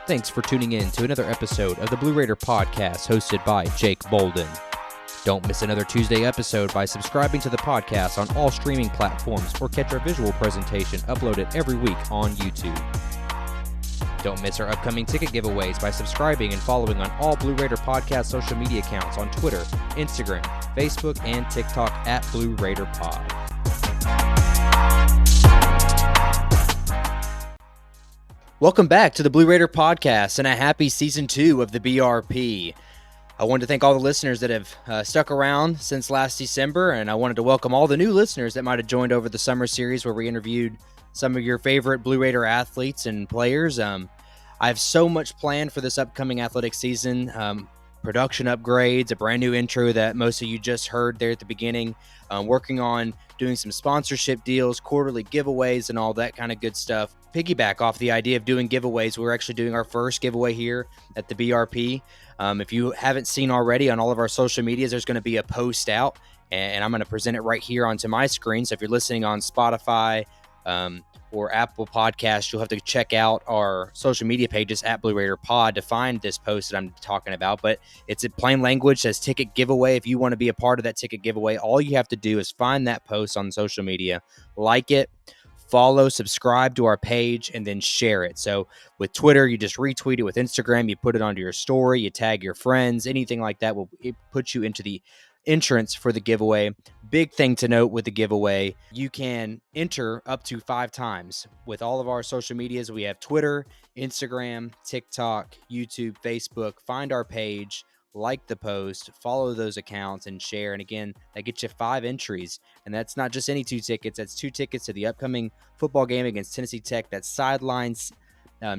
Thanks for tuning in to another episode of the Blue Raider Podcast hosted by Jake Bolden. Don't miss another Tuesday episode by subscribing to the podcast on all streaming platforms or catch our visual presentation uploaded every week on YouTube. Don't miss our upcoming ticket giveaways by subscribing and following on all Blue Raider Podcast social media accounts on Twitter, Instagram, Facebook, and TikTok at Blue Raider Pod. Welcome back to the Blue Raider Podcast and a happy Season 2 of the BRP. I wanted to thank all the listeners that have stuck around since last December, and I wanted to welcome all the new listeners that might have joined over the summer series where we interviewed some of your favorite Blue Raider athletes and players. I have so much planned for this upcoming athletic season. Production upgrades, a brand new intro that most of you just heard there at the beginning, working on doing some sponsorship deals, quarterly giveaways, and all that kind of good stuff. Piggyback off the idea of doing giveaways, we're actually doing our first giveaway here at the BRP. If you haven't seen already on all of our social medias, there's going to be a post out, and I'm going to present it right here onto my screen. So if you're listening on Spotify or Apple Podcasts, you'll have to check out our social media pages at Blue Raider Pod to find this post that I'm talking about. But it's in plain language, says ticket giveaway. If you want to be a part of that ticket giveaway, all you have to do is find that post on social media, like it, follow, subscribe to our page, and then share it. So with Twitter, you just retweet it. With Instagram, you put it onto your story, you tag your friends, anything like that will put you into the entrance for the giveaway. Big thing to note with the giveaway, you can enter up to 5 times with all of our social medias. We have Twitter, Instagram, TikTok, YouTube, Facebook. Find our page, like the post, follow those accounts, and share. And again, that gets you 5 entries. And that's not just any 2 tickets. That's 2 tickets to the upcoming football game against Tennessee Tech. That's sidelines,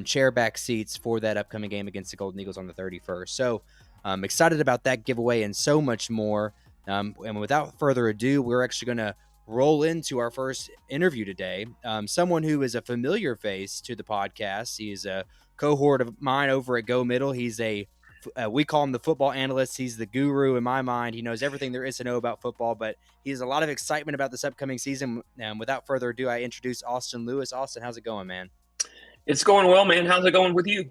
chair back seats for that upcoming game against the Golden Eagles on the 31st. So I'm excited about that giveaway and so much more. And without further ado, we're actually going to roll into our first interview today. Someone who is a familiar face to the podcast. He's a cohort of mine over at Go Middle. He's we call him the football analyst. He's the guru in my mind. He knows everything there is to know about football, but he has a lot of excitement about this upcoming season. Without further ado, I introduce Austin Lewis. Austin, how's it going, man? It's going well, man. How's it going with you?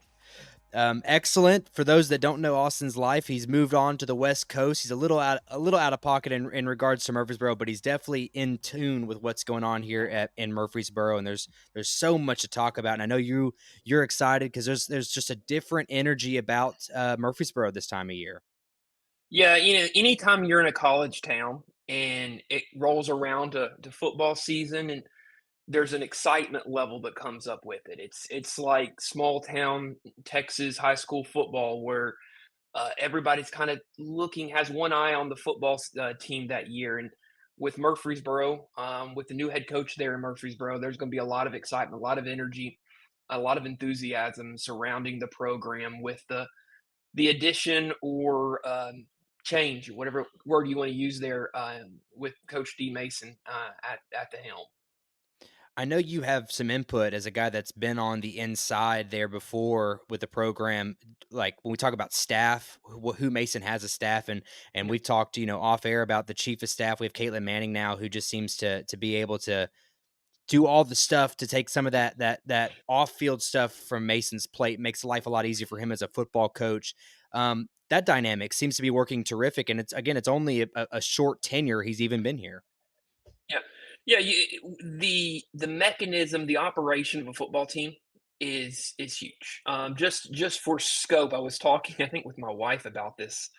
Excellent. For those that don't know Austin's life, he's moved on to the West Coast. He's a little out of pocket in regards to Murfreesboro, but he's definitely in tune with what's going on here in Murfreesboro. And there's so much to talk about. And I know you're excited because there's just a different energy about Murfreesboro this time of year. Yeah, anytime you're in a college town and it rolls around to football season, and there's an excitement level that comes up with it. It's like small town Texas high school football where everybody's kind of has one eye on the football team that year. And with Murfreesboro, with the new head coach there in Murfreesboro, there's going to be a lot of excitement, a lot of energy, a lot of enthusiasm surrounding the program with the addition or change, whatever word you want to use there, with Coach D. Mason at the helm. I know you have some input as a guy that's been on the inside there before with the program. Like when we talk about staff, who Mason has a staff, and we've talked, off air about the chief of staff. We have Caitlin Manning now, who just seems to be able to do all the stuff to take some of that off-field stuff from Mason's plate. Makes life a lot easier for him as a football coach. That dynamic seems to be working terrific, and it's only a short tenure he's even been here. Yeah. Yeah, the mechanism, the operation of a football team is huge. Just for scope, I was talking, I think, with my wife about this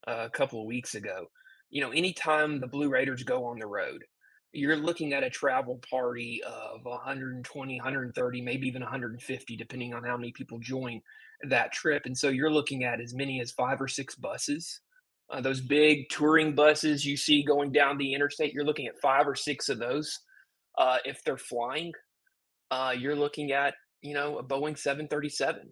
a couple of weeks ago. Anytime the Blue Raiders go on the road, you're looking at a travel party of 120, 130, maybe even 150, depending on how many people join that trip. And so you're looking at as many as 5 or 6 buses. Those big touring buses you see going down the interstate, you're looking at 5 or 6 of those. If they're flying, you're looking at, a Boeing 737.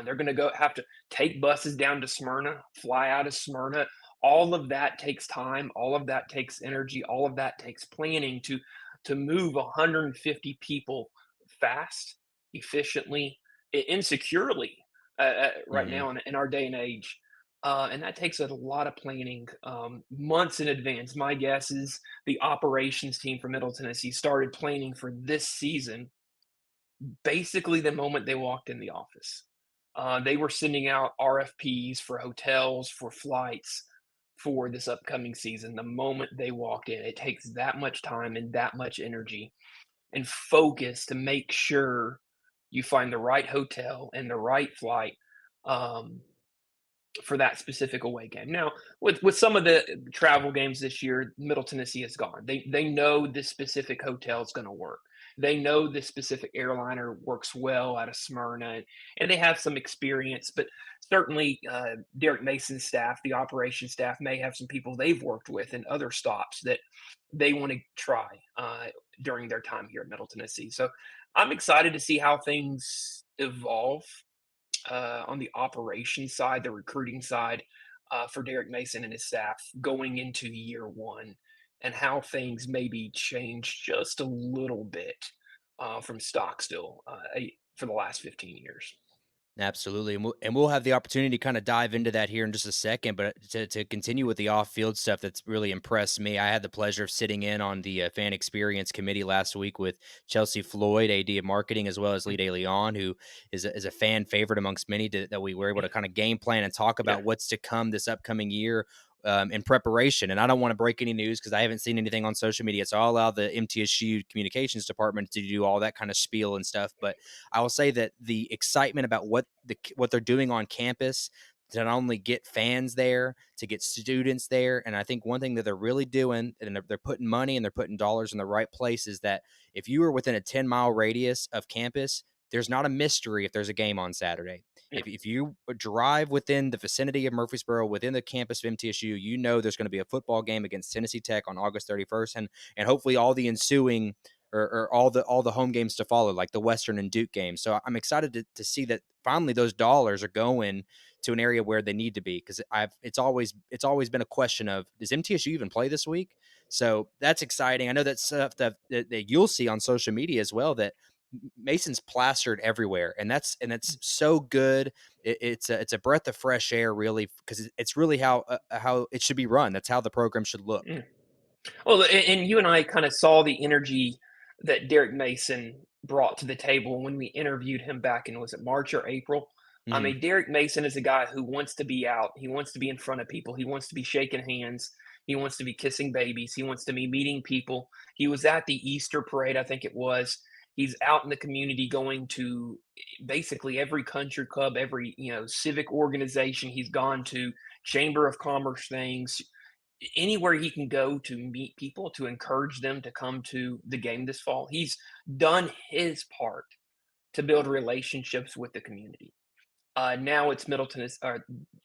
They're going to have to take buses down to Smyrna, fly out of Smyrna. All of that takes time. All of that takes energy. All of that takes planning to move 150 people fast, efficiently, insecurely right now in our day and age. And that takes a lot of planning, months in advance. My guess is the operations team from Middle Tennessee started planning for this season basically the moment they walked in the office. They were sending out RFPs for hotels, for flights for this upcoming season. The moment they walked in, it takes that much time and that much energy and focus to make sure you find the right hotel and the right flight. Um, for that specific away game. Now, with some of the travel games this year, Middle Tennessee is gone. They know this specific hotel is going to work. They know this specific airliner works well out of Smyrna, and they have some experience. But certainly, Derek Mason's staff, the operations staff, may have some people they've worked with in other stops that they want to try during their time here at Middle Tennessee. So I'm excited to see how things evolve on the operations side, the recruiting side, for Derek Mason and his staff going into year one, and how things maybe change just a little bit from Stockstill for the last 15 years. Absolutely, and we'll have the opportunity to kind of dive into that here in just a second. But to continue with the off-field stuff that's really impressed me, I had the pleasure of sitting in on the fan experience committee last week with Chelsea Floyd, AD of marketing, as well as Lee Mm. DeLeon, who is a fan favorite amongst many. That we were able to kind of game plan and talk Yeah. about what's to come this upcoming year. In preparation. And I don't want to break any news because I haven't seen anything on social media. So I'll allow the MTSU communications department to do all that kind of spiel and stuff. But I will say that the excitement about what they're doing on campus to not only get fans there, to get students there, and I think one thing that they're really doing, and they're putting money and they're putting dollars in the right place, is that if you are within a 10-mile radius of campus, there's not a mystery if there's a game on Saturday. Yeah. If you drive within the vicinity of Murfreesboro, within the campus of MTSU, you know there's going to be a football game against Tennessee Tech on August 31st, and hopefully all the ensuing or all the home games to follow, like the Western and Duke games. So I'm excited to see that finally those dollars are going to an area where they need to be, because it's always been a question of, does MTSU even play this week? So that's exciting. I know that's stuff that you'll see on social media as well, that Mason's plastered everywhere, and that's so good. It's a breath of fresh air, really, because it's really how it should be run. That's how the program should look. Mm. Well, and you and I kind of saw the energy that Derek Mason brought to the table when we interviewed him back in, was it March or April? I Mhm. mean, Derek Mason is a guy who wants to be out. He wants to be in front of people. He wants to be shaking hands. He wants to be kissing babies. He wants to be meeting people. He was at the Easter parade, I think it was. He's out in the community going to basically every country club, every civic organization he's gone to, Chamber of Commerce things, anywhere he can go to meet people, to encourage them to come to the game this fall. He's done his part to build relationships with the community. Now it's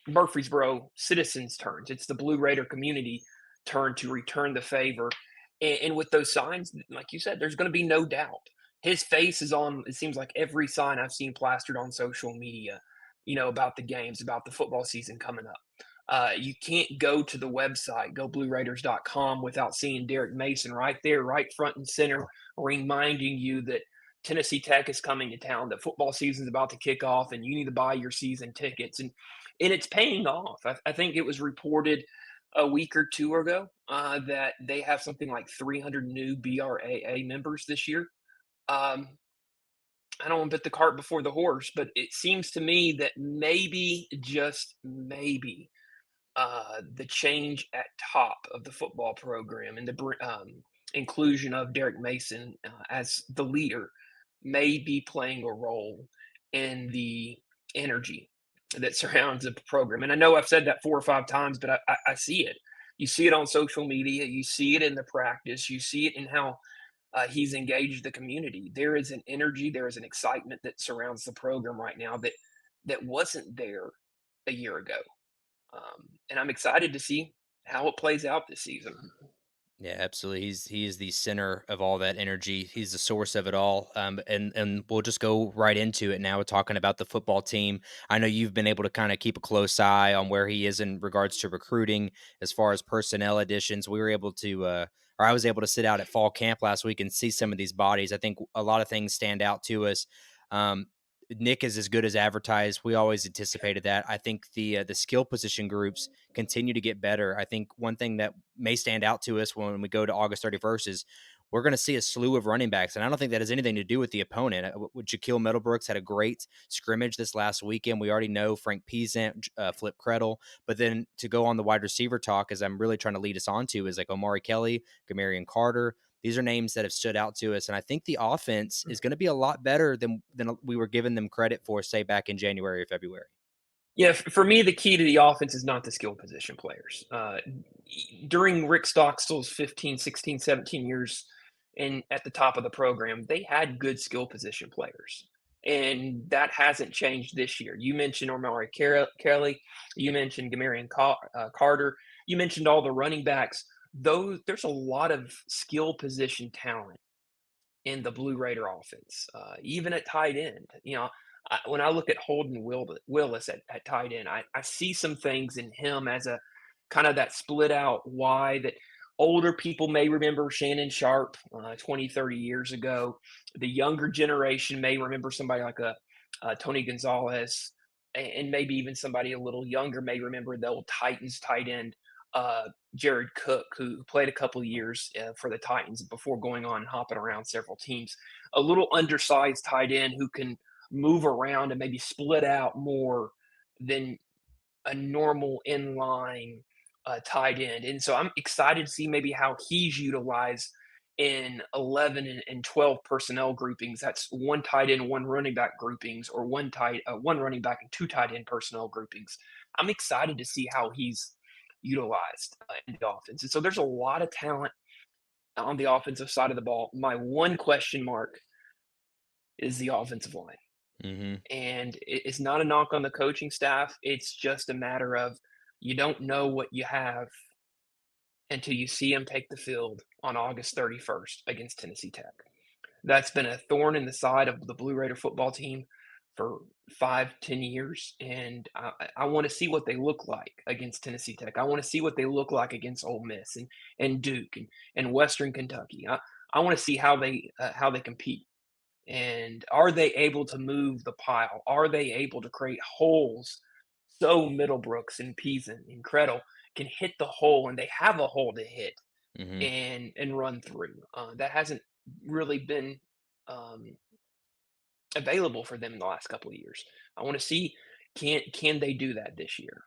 Murfreesboro citizens' turns. It's the Blue Raider community turn to return the favor. And with those signs, like you said, there's going to be no doubt. His face is on, it seems like, every sign I've seen plastered on social media, about the games, about the football season coming up. You can't go to the website, goblueraiders.com, without seeing Derek Mason right there, right front and center, reminding you that Tennessee Tech is coming to town, that football season is about to kick off, and you need to buy your season tickets. And it's paying off. I think it was reported a week or two ago that they have something like 300 new BRAA members this year. Um, I don't want to put the cart before the horse, but it seems to me that maybe, just maybe, the change at top of the football program and the inclusion of Derek Mason as the leader may be playing a role in the energy that surrounds the program. And I know I've said that 4 or 5 times, but I see it. You see it on social media. You see it in the practice. You see it in how he's engaged the community. There is an energy. There is an excitement that surrounds the program right now that wasn't there a year ago. And I'm excited to see how it plays out this season. Yeah, absolutely. He is the center of all that energy. He's the source of it all. And we'll just go right into it now. We're talking about the football team. I know you've been able to kind of keep a close eye on where he is in regards to recruiting, as far as personnel additions. We were able to, or I was able to sit out at fall camp last week and see some of these bodies. I think a lot of things stand out to us. Um, Nick is as good as advertised. We always anticipated that. I think the skill position groups continue to get better. I think one thing that may stand out to us when we go to August 31st is we're going to see a slew of running backs. And I don't think that has anything to do with the opponent. Shaquille Middlebrooks had a great scrimmage this last weekend. We already know Frank Peasant, Flip Krettel. But then to go on the wide receiver talk, as I'm really trying to lead us on to, is like Omari Kelly, Gamarian Carter. These are names that have stood out to us. And I think the offense is going to be a lot better than we were giving them credit for, say, back in January or February. Yeah, for me, the key to the offense is not the skill position players. During Rick Stockstill's 15, 16, 17 years at the top of the program, they had good skill position players. And that hasn't changed this year. You mentioned Omari Kelly. You mentioned Gamarian Carter. You mentioned all the running backs. There's a lot of skill position talent in the Blue Raider offense, even at tight end. When I look at Holden Willis at tight end, I see some things in him as a kind of that split out Y that older people may remember Shannon Sharp 20, 30 years ago. The younger generation may remember somebody like a Tony Gonzalez, and maybe even somebody a little younger may remember the old Titans tight end uh, Jared Cook, who played a couple of years for the Titans before going on and hopping around several teams. A little undersized tight end who can move around and maybe split out more than a normal inline tight end. And so I'm excited to see maybe how he's utilized in 11 and 12 personnel groupings. That's one tight end, one running back groupings, or one running back and two tight end personnel groupings. I'm excited to see how he's utilized in the offense. And so there's a lot of talent on the offensive side of the ball. My one question mark is the offensive line. Mm-hmm. And it's not a knock on the coaching staff. It's just a matter of you don't know what you have until you see them take the field on August 31st against Tennessee Tech. That's been a thorn in the side of the Blue Raider football team for 5, 10 years. And I want to see what they look like against Tennessee Tech. I want to see what they look like against Ole Miss and Duke and Western Kentucky. I want to see how they compete. And are they able to move the pile? Are they able to create holes so Middlebrooks and Peasant and Krettel can hit the hole and they have a hole to hit Mm-hmm. and run through? That hasn't really been um, available for them in the last couple of years. I want to see can they do that this year?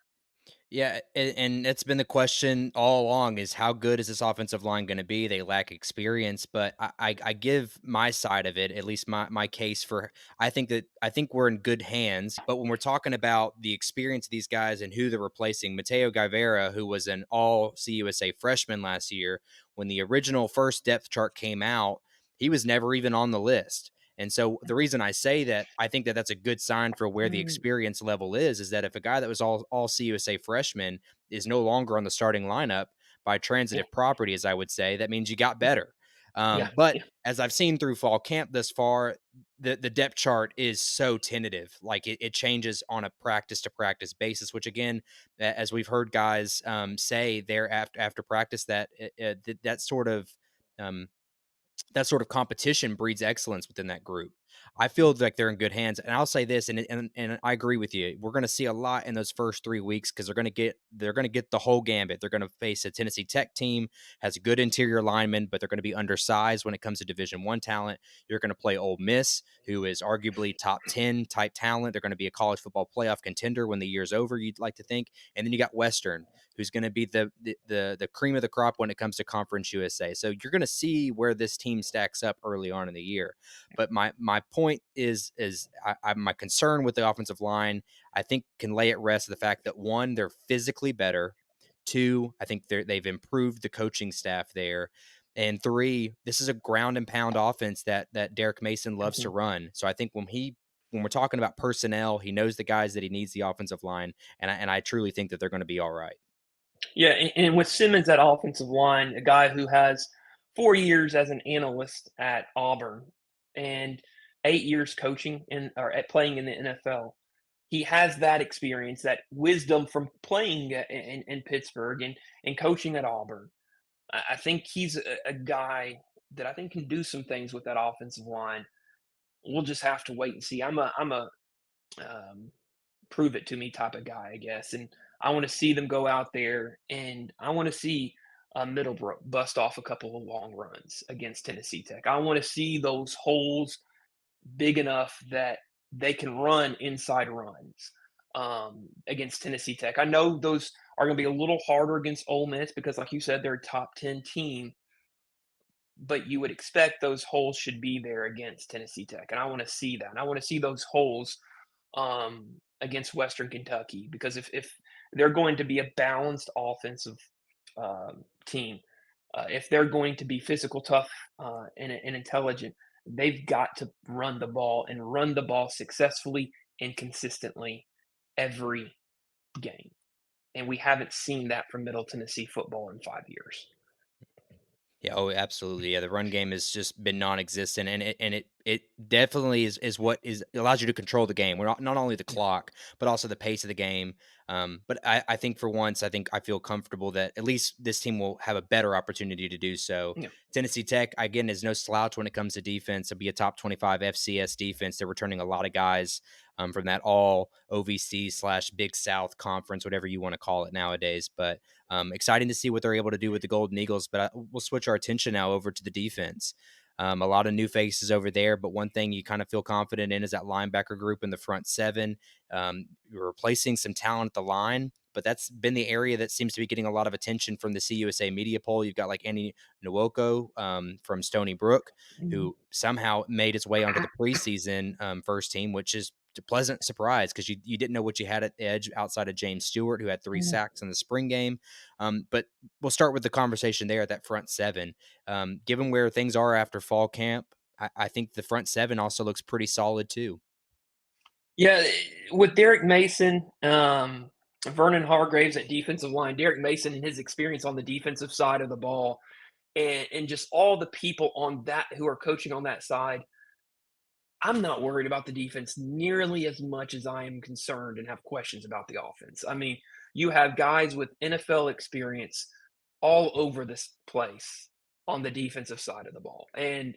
Yeah, and it's been the question all along is how good is this offensive line going to be? They lack experience, but I give my side of it, at least my case for I think we're in good hands. But when we're talking about the experience of these guys and who they're replacing, Mateo Guevara, who was an all CUSA freshman last year, when the original first depth chart came out, he was never even on the list. And so the reason I say that I think that that's a good sign for where the Mm, experience level is that if a guy that was all CUSA freshman is no longer on the starting lineup by yeah, transitive property, as I would say, that means you got mhm, better. yeah, But yeah, as I've seen through fall camp thus far, the depth chart is so tentative. Like it changes on a practice to practice basis, which again, as we've heard guys say there after practice, that sort of um, that sort of competition breeds excellence within that group. I feel like they're in good hands, and I'll say this, and I agree with you. We're going to see a lot in those first 3 weeks because they're going to get the whole gambit. They're going to face a Tennessee Tech team has a good interior lineman, but they're going to be undersized when it comes to Division I talent. You're going to play Ole Miss, who is arguably top 10 type talent. They're going to be a college football playoff contender when the year's over. You'd like to think, and then you got Western, who's going to be the cream of the crop when it comes to Conference USA. So you're going to see where this team stacks up early on in the year. But my point is my concern with the offensive line, I think can lay at rest the fact that one, they're physically better. Two, I think they've improved the coaching staff there. And three, this is a ground and pound offense that Derek Mason loves to mhm. run. So I think when we're talking about personnel, he knows the guys that he needs the offensive line, and I truly think that they're going to be all right. Yeah, and with Simmons at offensive line, a guy who has 4 years as an analyst at Auburn and 8 years coaching or at playing in the NFL, he has that experience, that wisdom from playing in Pittsburgh and coaching at Auburn. I think he's a guy that I think can do some things with that offensive line. We'll just have to wait and see. I'm a um, prove it to me type of guy, I guess. And I want to see them go out there and I want to see Middlebrook bust off a couple of long runs against Tennessee Tech. I want to see those holes big enough that they can run inside runs against Tennessee Tech. I know those are going to be a little harder against Ole Miss because, like you said, they're a top 10 team, but you would expect those holes should be there against Tennessee Tech. And I want to see that. And I want to see those holes against Western Kentucky because if they're going to be a balanced offensive team, if they're going to be physical, tough, and intelligent, they've got to run the ball and run the ball successfully and consistently every game. And we haven't seen that from Middle Tennessee football in 5 years. Yeah, oh, absolutely. Yeah, the run game has just been non-existent, and it definitely is what is allows you to control the game. We're not only the Yeah, clock, but also the pace of the game. But I think for once, I think I feel comfortable that at least this team will have a better opportunity to do so. yeah, Tennessee Tech again is no slouch when it comes to defense. It'll be a top 25 FCS defense. They're returning a lot of guys from that all OVC slash Big South conference, whatever you want to call it nowadays. But exciting to see what they're able to do with the Golden Eagles, but we'll switch our attention now over to the defense. A lot of new faces over there, but one thing you kind of feel confident in is that linebacker group in the front seven. You're replacing some talent at the line, but that's been the area that seems to be getting a lot of attention from the CUSA media poll. You've got like Andy Nwoko from Stony Brook, mhm, who somehow made his way onto the preseason first team, which is a pleasant surprise because you didn't know what you had at edge outside of James Stewart, who had 3 sacks in the spring game. But we'll start with the conversation there at that front seven. Given where things are after fall camp, I think the front seven also looks pretty solid too. yeah. With Derek Mason, Vernon Hargraves at defensive line, Derek Mason and his experience on the defensive side of the ball, and just all the people on that who are coaching on that side, I'm not worried about the defense nearly as much as I am concerned and have questions about the offense. I mean, you have guys with NFL experience all over this place on the defensive side of the ball, and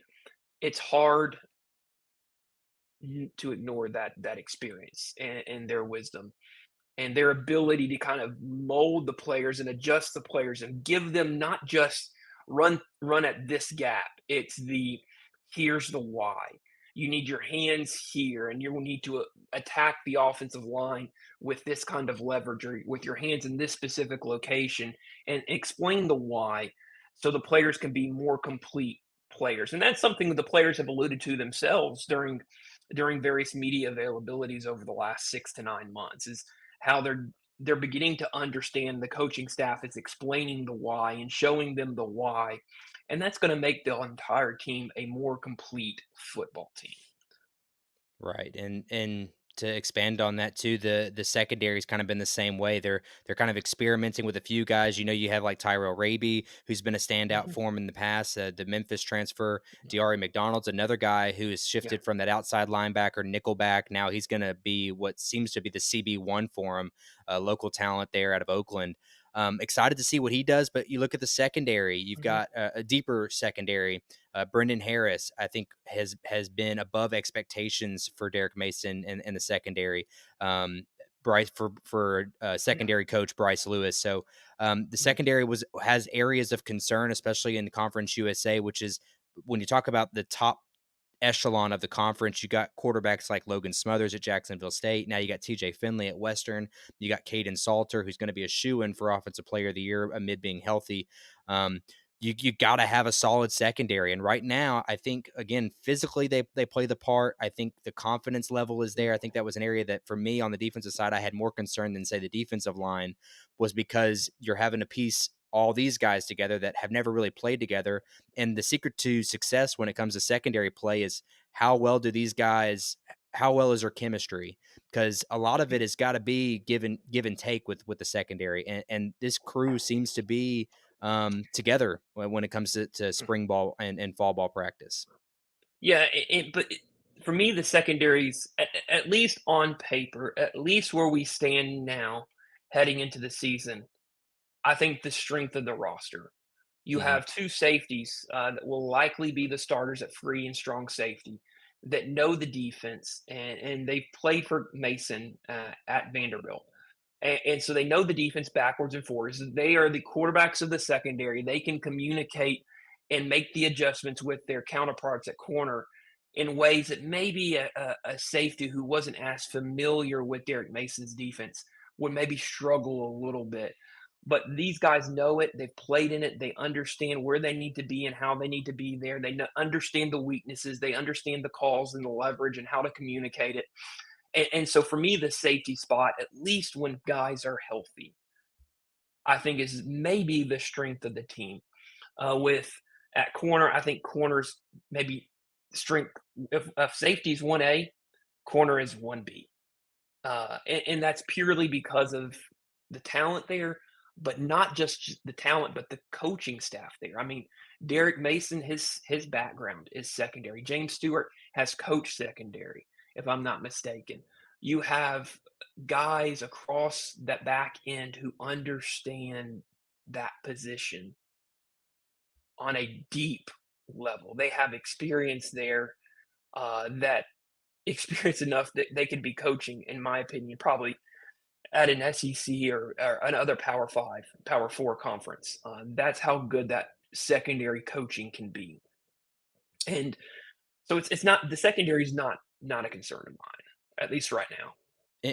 it's hard to ignore that experience and their wisdom and their ability to kind of mold the players and adjust the players and give them not just run at this gap. It's the here's the why. You need your hands here, and you will need to attack the offensive line with this kind of leverage or with your hands in this specific location, and explain the why, so the players can be more complete players. And that's something that the players have alluded to themselves during various media availabilities over the last 6 to 9 months. Is how they're beginning to understand the coaching staff is explaining the why and showing them the why, and that's going to make the entire team a more complete football team. Right, and to expand on that too, the secondary's kind of been the same way. They're kind of experimenting with a few guys. You know, you have like Tyrell Raby, who's been a standout Mhm. for him in the past. The Memphis transfer, Diari McDonald's another guy who has Yeah. shifted from that outside linebacker nickelback. Now he's going to be what seems to be the CB1 for him, local talent there out of Oakland. Excited to see what he does, but you look at the secondary. You've Mhm. got a deeper secondary. Brendan Harris, I think, has been above expectations for Derek Mason in the secondary. Bryce for Yeah. secondary coach Bryce Lewis. So the Mhm. secondary has areas of concern, especially in the Conference USA, which is when you talk about the top echelon of the conference. You got quarterbacks like Logan Smothers at Jacksonville State. Now you got TJ Finley at Western. You got Caden Salter, who's going to be a shoe-in for Offensive Player of the Year amid being healthy. Um, you got to have a solid secondary. And right now, I think again physically they play the part. I think the confidence level is there. I think that was an area that for me on the defensive side I had more concern than say the defensive line was because you're having to piece all these guys together that have never really played together. And the secret to success when it comes to secondary play is how well do these guys how well is their chemistry? Because a lot of it has got to be give and take with the secondary, and this crew seems to be together when it comes to spring ball and fall ball practice. Yeah, for me, the secondaries, at least on paper, at least where we stand now, heading into the season, I think the strength of the roster. You Hmm. have two safeties that will likely be the starters at free and strong safety that know the defense, and they've played for Mason at Vanderbilt. And so they know the defense backwards and forwards. They are the quarterbacks of the secondary. They can communicate and make the adjustments with their counterparts at corner in ways that maybe a safety who wasn't as familiar with Derek Mason's defense would maybe struggle a little bit. But these guys know it. They've played in it. They understand where they need to be and how they need to be there. They understand the weaknesses. They understand the calls and the leverage and how to communicate it. And so for me, the safety spot, at least when guys are healthy, I think is maybe the strength of the team. With at corner, I think corners maybe strength if safety is 1A, corner is 1B. And that's purely because of the talent there, but not just the talent, but the coaching staff there. I mean, Derek Mason, his background is secondary. James Stewart has coached secondary, if I'm not mistaken. You have guys across that back end who understand that position on a deep level. They have experience there that experience enough that they could be coaching, in my opinion, probably at an SEC or another Power Five, Power Four conference. That's how good that secondary coaching can be. And so it's not the secondary is not a concern of mine, at least right now.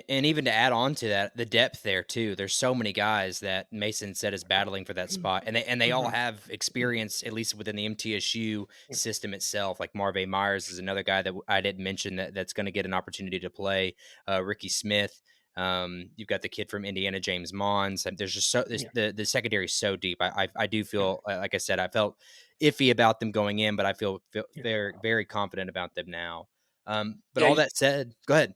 And even to add on to that, the depth there too. There's so many guys that Mason said is battling for that spot, and they all Mhm. have experience, at least within the MTSU system itself. Like Marvay Myers is another guy that I didn't mention that's going to get an opportunity to play. Ricky Smith. You've got the kid from Indiana, James Mons. And there's just Yeah. the secondary is so deep. I do feel like I said I felt iffy about them going in, but I feel Yeah. very very confident about them now. But Yeah. all that said, go ahead.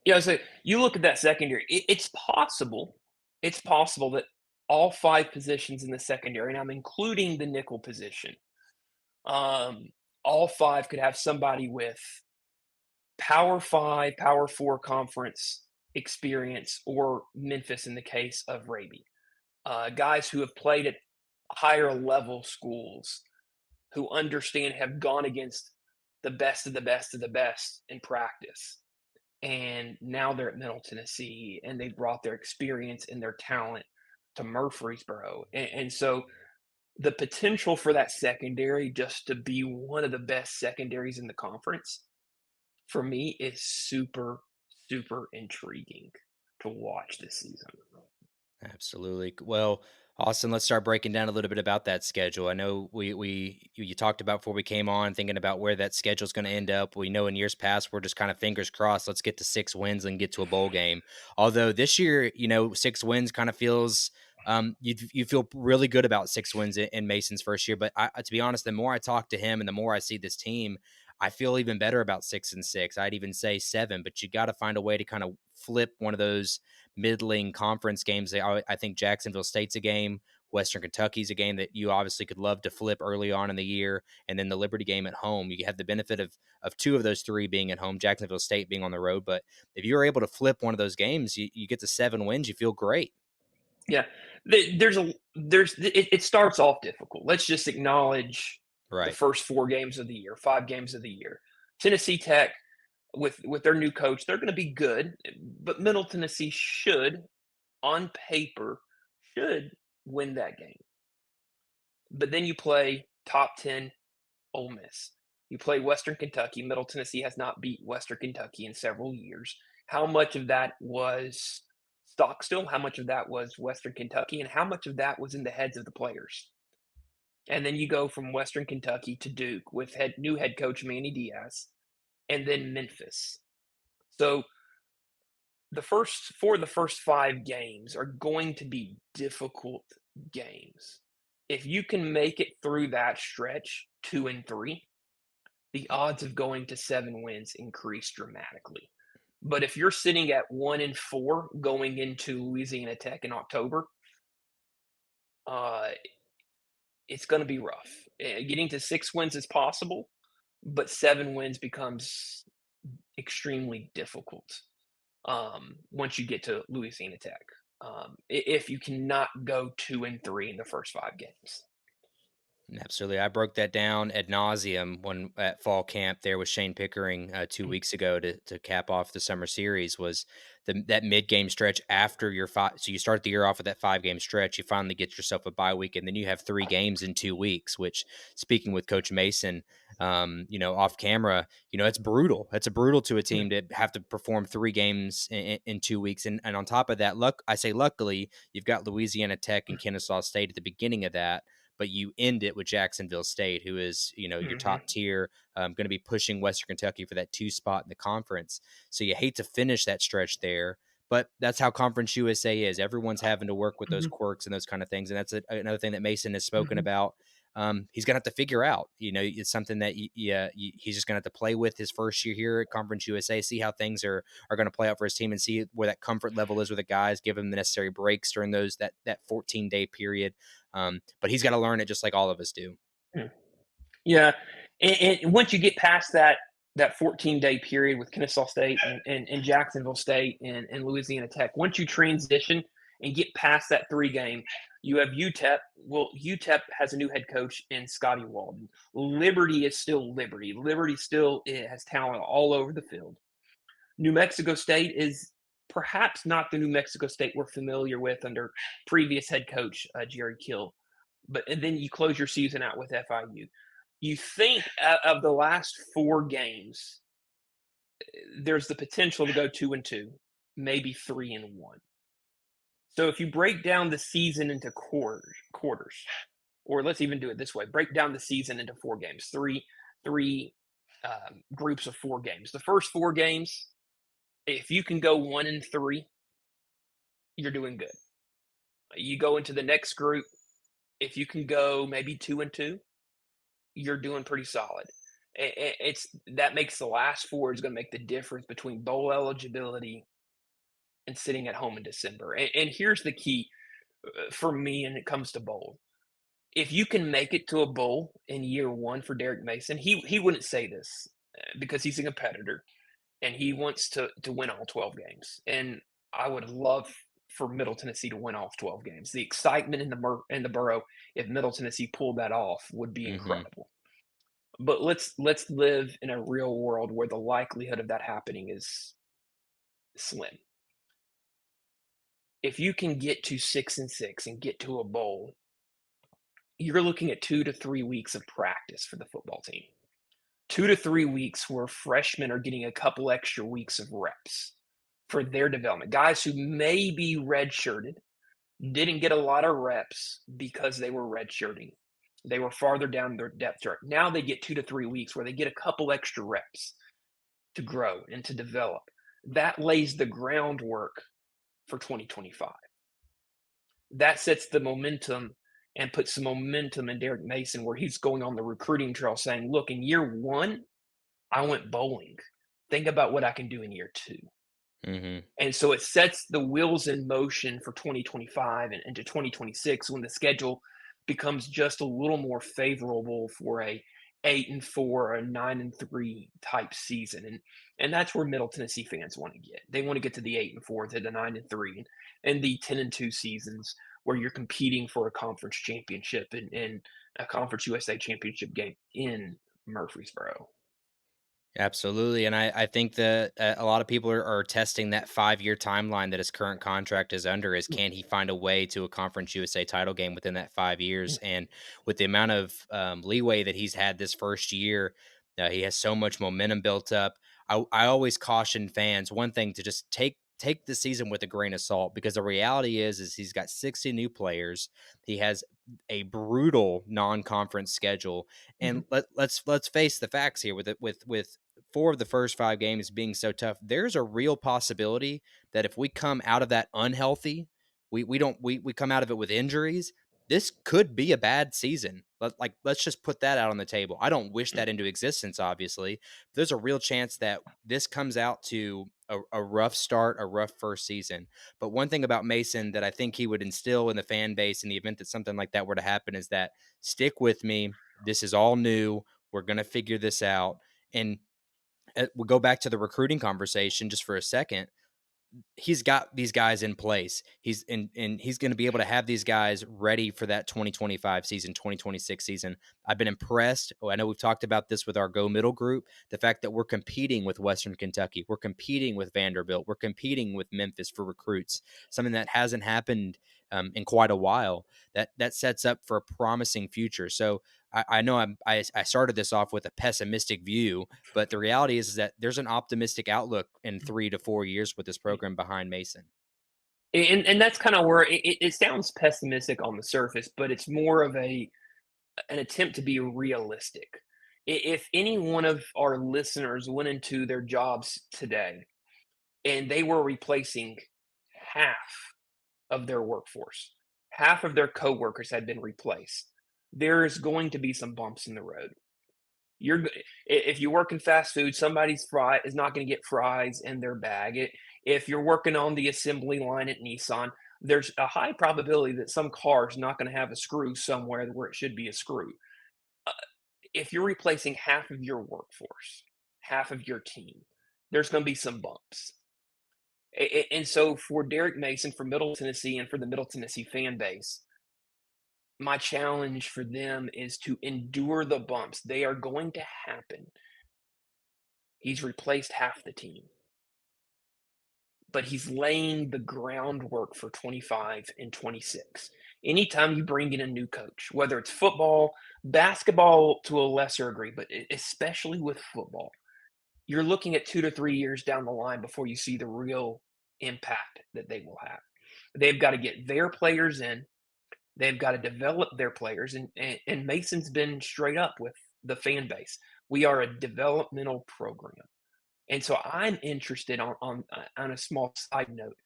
Yeah, so you look at that secondary, it's possible that all 5 positions in the secondary, and I'm including the nickel position, um, all 5 could have somebody with Power 5, Power 4 conference experience, or Memphis in the case of Raby. Guys who have played at higher level schools, who understand, have gone against the best of the best of the best in practice. And now they're at Middle Tennessee, and they brought their experience and their talent to Murfreesboro. And so the potential for that secondary just to be one of the best secondaries in the conference for me is super, super intriguing to watch this season. Absolutely. Well, Austin, let's start breaking down a little bit about that schedule. I know you talked about before we came on thinking about where that schedule is going to end up. We know in years past we're just kind of fingers crossed. Let's get to 6 wins and get to a bowl game. Although this year, 6 wins kind of feels you feel really good about 6 wins in Mason's first year. But to be honest, the more I talk to him and the more I see this team, I feel even better about 6-6. I'd even say 7. But you got to find a way to kind of flip one of those middling conference games. I think Jacksonville State's a game. Western Kentucky's a game that you obviously could love to flip early on in the year, and then the Liberty game at home. You have the benefit of 2 of those 3 being at home, Jacksonville State being on the road. But if you're able to flip one of those games, you get to 7 wins. You feel great, Yeah, it starts off difficult. Let's just acknowledge the right? first 4 games of the year, 5 games of the year. Tennessee Tech with their new coach, they're going to be good, but Middle Tennessee should, on paper, should win that game. But then you play top 10 Ole Miss. You play Western Kentucky. Middle Tennessee has not beat Western Kentucky in several years. How much of that was Stockstill? How much of that was Western Kentucky? And how much of that was in the heads of the players? And then you go from Western Kentucky to Duke with new head coach Manny Diaz, and then Memphis. So the first 5 games are going to be difficult games. If you can make it through that stretch 2-3, the odds of going to 7 wins increase dramatically. But if you're sitting at 1-4 going into Louisiana Tech in October, uh, it's going to be rough. Getting to 6 wins is possible, but 7 wins becomes extremely difficult once you get to Louisiana Tech. If you cannot go 2-3 in the first 5 games. Absolutely. I broke that down ad nauseum when at fall camp there with Shane Pickering 2 weeks ago to cap off the summer series was that mid game stretch after your five. So you start the year off with that 5 game stretch. You finally get yourself a bye week, and then you have 3 games in 2 weeks. Which, speaking with Coach Mason, off camera, it's brutal. It's a brutal to a Yeah. team to have to perform 3 games in 2 weeks, and on top of that, luckily you've got Louisiana Tech and Kennesaw State at the beginning of that, but you end it with Jacksonville State, who is, your Hmm. top tier, going to be pushing Western Kentucky for that 2 spot in the conference. So you hate to finish that stretch there, but that's how Conference USA is. Everyone's having to work with those Hmm. quirks and those kind of things, and that's another thing that Mason has spoken Hmm. about. He's going to have to figure out. It's something that he's just going to have to play with his first year here at Conference USA, see how things are going to play out for his team, and see where that comfort level is with the guys. Give him the necessary breaks during that 14-day period. But he's got to learn it just like all of us do. Yeah, and once you get past that 14-day period with Kennesaw State and Jacksonville State and Louisiana Tech, once you transition and get past that 3 game, you have UTEP. Well, UTEP has a new head coach in Scotty Walden. Liberty is still Liberty. Liberty still has talent all over the field. New Mexico State is perhaps not the New Mexico State we're familiar with under previous head coach Jerry Kill. But and then you close your season out with FIU. You think of the last 4 games, there's the potential to go 2-2, maybe 3-1. So if you break down the season into quarters, or let's even do it this way: break down the season into 4 games, three groups of 4 games. The first 4 games, if you can go 1-3, you're doing good. You go into the next group, if you can go maybe 2-2, you're doing pretty solid. It's that makes the last four is going to make the difference between bowl eligibility and sitting at home in December. And here's the key for me, when it comes to bowl. If you can make it to a bowl in year one for Derek Mason, he wouldn't say this because he's a competitor and he wants to win all 12 games. And I would love for Middle Tennessee to win all 12 games. The excitement in the borough, if Middle Tennessee pulled that off, would be Hmm. incredible. But let's live in a real world where the likelihood of that happening is slim. If you can get to 6-6 and get to a bowl, you're looking at 2 to 3 weeks of practice for the football team. 2 to 3 weeks where freshmen are getting a couple extra weeks of reps for their development. Guys who may be redshirted didn't get a lot of reps because they were redshirting. They were farther down their depth chart. Now they get 2 to 3 weeks where they get a couple extra reps to grow and to develop. That lays the groundwork for 2025. That sets the momentum and puts some momentum in Derek Mason where he's going on the recruiting trail saying, look, in year one, I went bowling. Think about what I can do in year two. Hmm. And so it sets the wheels in motion for 2025 and into 2026 when the schedule becomes just a little more favorable for a 8-4, a 9-3 type season. And that's where Middle Tennessee fans want to get. They want to get to the 8-4, to the 9-3, and the 10-2 seasons where you're competing for a conference championship and a Conference USA championship game in Murfreesboro. Absolutely. And I think that a lot of people are testing that 5 year timeline that his current contract is under is, Yeah, can he find a way to a Conference USA title game within that 5 years? yeah, And with the amount of leeway that he's had this first year, he has so much momentum built up. I always caution fans, one thing, to just take the season with a grain of salt, because the reality is he's got 60 new players. He has a brutal non-conference schedule, mhm, and let's face the facts here. With 4 of the first 5 games being so tough, there's a real possibility that if we come out of that unhealthy, we come out of it with injuries. This could be a bad season. Let's just put that out on the table. I don't wish mm, that into existence, obviously. There's a real chance that this comes out to a rough start, a rough first season. But one thing about Mason that I think he would instill in the fan base in the event that something like that were to happen is that, stick with me. This is all new. We're going to figure this out. And we'll go back to the recruiting conversation just for a second. he's got these guys in place. He's he's going to be able to have these guys ready for that 2025 season, 2026 season. I've been impressed. Oh, I know we've talked about this with our Go Middle group, the fact that we're competing with Western Kentucky, we're competing with Vanderbilt, we're competing with Memphis for recruits, something that hasn't happened in quite a while. That sets up for a promising future. So I know I started this off with a pessimistic view, but the reality is that there's an optimistic outlook in 3 to 4 years with this program behind Mason. And that's kind of where it sounds pessimistic on the surface, but it's more of an attempt to be realistic. If any one of our listeners went into their jobs today and they were replacing half of their workforce, half of their coworkers had been replaced, there's going to be some bumps in the road. If you work in fast food, somebody's fry is not going to get fries in their bag. If you're working on the assembly line at Nissan, there's a high probability that some car is not going to have a screw somewhere where it should be a screw. Uh, if you're replacing half of your workforce, half of your team, there's going to be some bumps. And so for Derek Mason, for Middle Tennessee, and for the Middle Tennessee fan base, my challenge for them is to endure the bumps. They are going to happen. He's replaced half the team, but he's laying the groundwork for 25 and 26. Anytime you bring in a new coach, whether it's football, basketball to a lesser degree, but especially with football, you're looking at 2 to 3 years down the line before you see the real impact that they will have. They've got to get their players in. They've got to develop their players, and Mason's been straight up with the fan base. We are a developmental program. And so I'm interested on a small side note,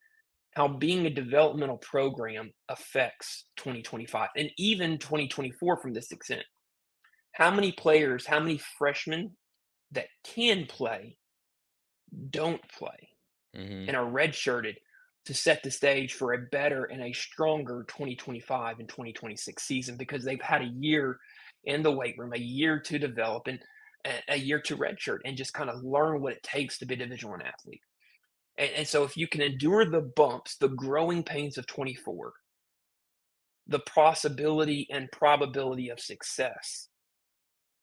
how being a developmental program affects 2025 and even 2024 from this extent. How many players, how many freshmen that can play don't play Hmm. and are redshirted to set the stage for a better and a stronger 2025 and 2026 season because they've had a year in the weight room, a year to develop, and a year to redshirt and just kind of learn what it takes to be a Division One athlete. And so if you can endure the bumps, the growing pains of 24, the possibility and probability of success,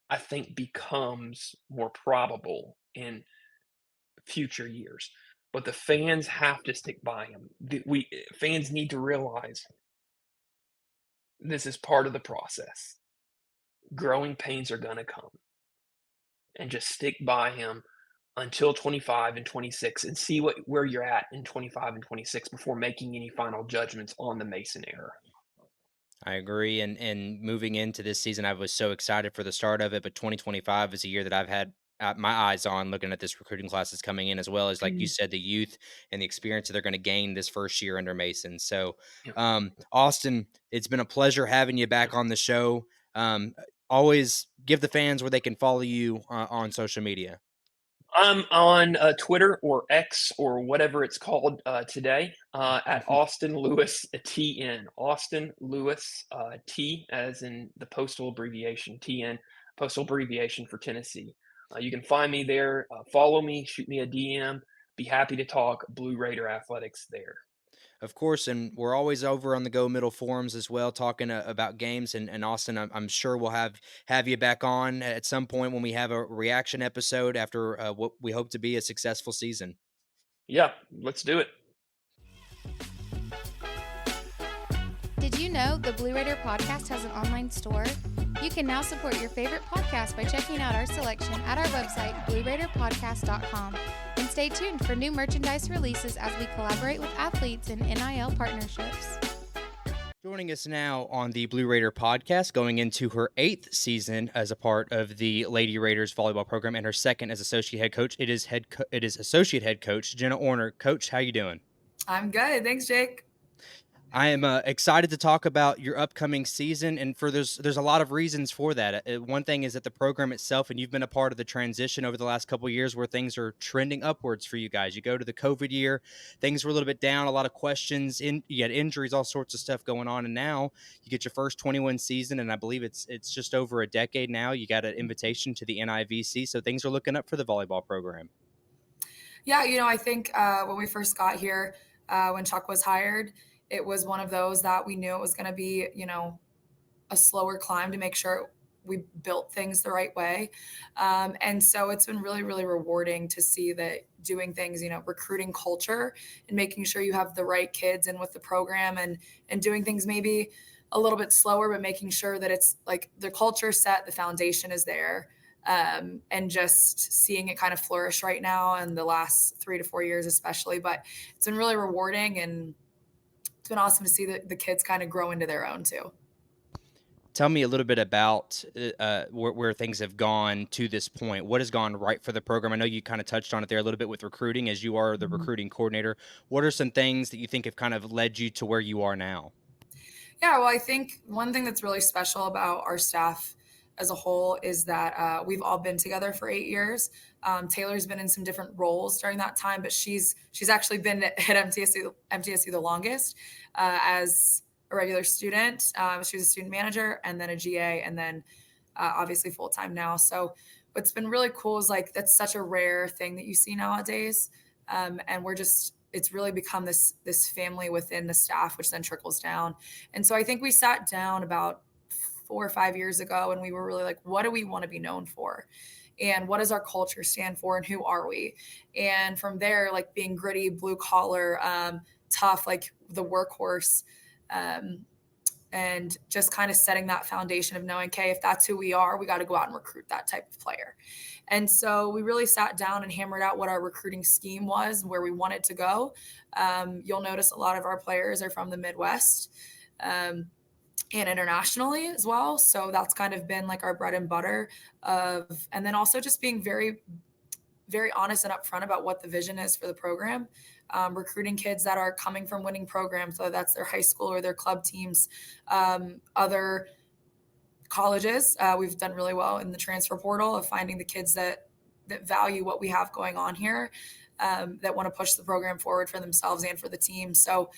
I think becomes more probable in future years. But the fans have to stick by him. Fans need to realize this is part of the process. Growing pains are going to come, and just stick by him until 25 and 26 and see where you're at in 25 and 26 before making any final judgments on the Mason era. I agree. And moving into this season, I was so excited for the start of it. But 2025 is a year that I've had my eyes on looking at this recruiting class that's coming in, as well as, like you Mhm. said, the youth and the experience that they're going to gain this first year under Mason. So, Yeah. Austin, it's been a pleasure having you back on the show. Always give the fans where they can follow you on social media. I'm on Twitter or X or whatever it's called today at Austin Lewis TN. Austin Lewis T as in the postal abbreviation TN, postal abbreviation for Tennessee. You can find me there. Follow me, shoot me a DM. Be happy to talk Blue Raider athletics there. Of course, and we're always over on the Go Middle forums as well, talking about games. And Austin, I'm sure we'll have you back on at some point when we have a reaction episode after what we hope to be a successful season. Yeah, let's do it. Did you know the Blue Raider podcast has an online store? You can now support your favorite podcast by checking out our selection at our website, blueraiderpodcast.com. And stay tuned for new merchandise releases as we collaborate with athletes in NIL partnerships. Joining us now on the Blue Raider podcast, going into her 8th season as a part of the Lady Raiders volleyball program and her second as associate head coach. It is associate head coach Jenna Orner. Coach, how you doing? I'm good. Thanks, Jake. I am excited to talk about your upcoming season, and there's a lot of reasons for that. One thing is that the program itself, and you've been a part of the transition over the last couple of years where things are trending upwards for you guys. You go to the COVID year, things were a little bit down, a lot of questions, you had injuries, all sorts of stuff going on, and now you get your first 21 season, and I believe it's just over a decade now. You got an invitation to the NIVC, so things are looking up for the volleyball program. Yeah, I think when we first got here, when Chuck was hired, it was one of those that we knew it was going to be, a slower climb to make sure we built things the right way. And so it's been really, really rewarding to see that doing things, recruiting culture and making sure you have the right kids in with the program and doing things maybe a little bit slower, but making sure that it's like the culture set, the foundation is there. And just seeing it kind of flourish right now in the last 3 to 4 years, especially. But it's been really rewarding, and it's been awesome to see the kids kind of grow into their own too. Tell me a little bit about where things have gone to this point. What has gone right for the program? I know you kind of touched on it there a little bit with recruiting, as you are the recruiting coordinator. What are some things that you think have kind of led you to where you are now? Yeah, well, I think one thing that's really special about our staff as a whole is that we've all been together for 8 years. Taylor's been in some different roles during that time, but she's actually been at MTSU the longest as a regular student. She was a student manager and then a GA, and then obviously full time now. So what's been really cool is like that's such a rare thing that you see nowadays, and it's really become this family within the staff, which then trickles down. And so I think we sat down about 4 or 5 years ago, and we were really like, what do we want to be known for? And what does our culture stand for? And who are we? And from there, like being gritty, blue collar, tough, like the workhorse, and just kind of setting that foundation of knowing, okay, if that's who we are, we got to go out and recruit that type of player. And so we really sat down and hammered out what our recruiting scheme was, where we wanted to go. You'll notice a lot of our players are from the Midwest. And internationally as well. So that's kind of been like our bread and butter and then also just being very, very honest and upfront about what the vision is for the program. Recruiting kids that are coming from winning programs, whether that's their high school or their club teams, other colleges. We've done really well in the transfer portal of finding the kids that value what we have going on here, that want to push the program forward for themselves and for the team. So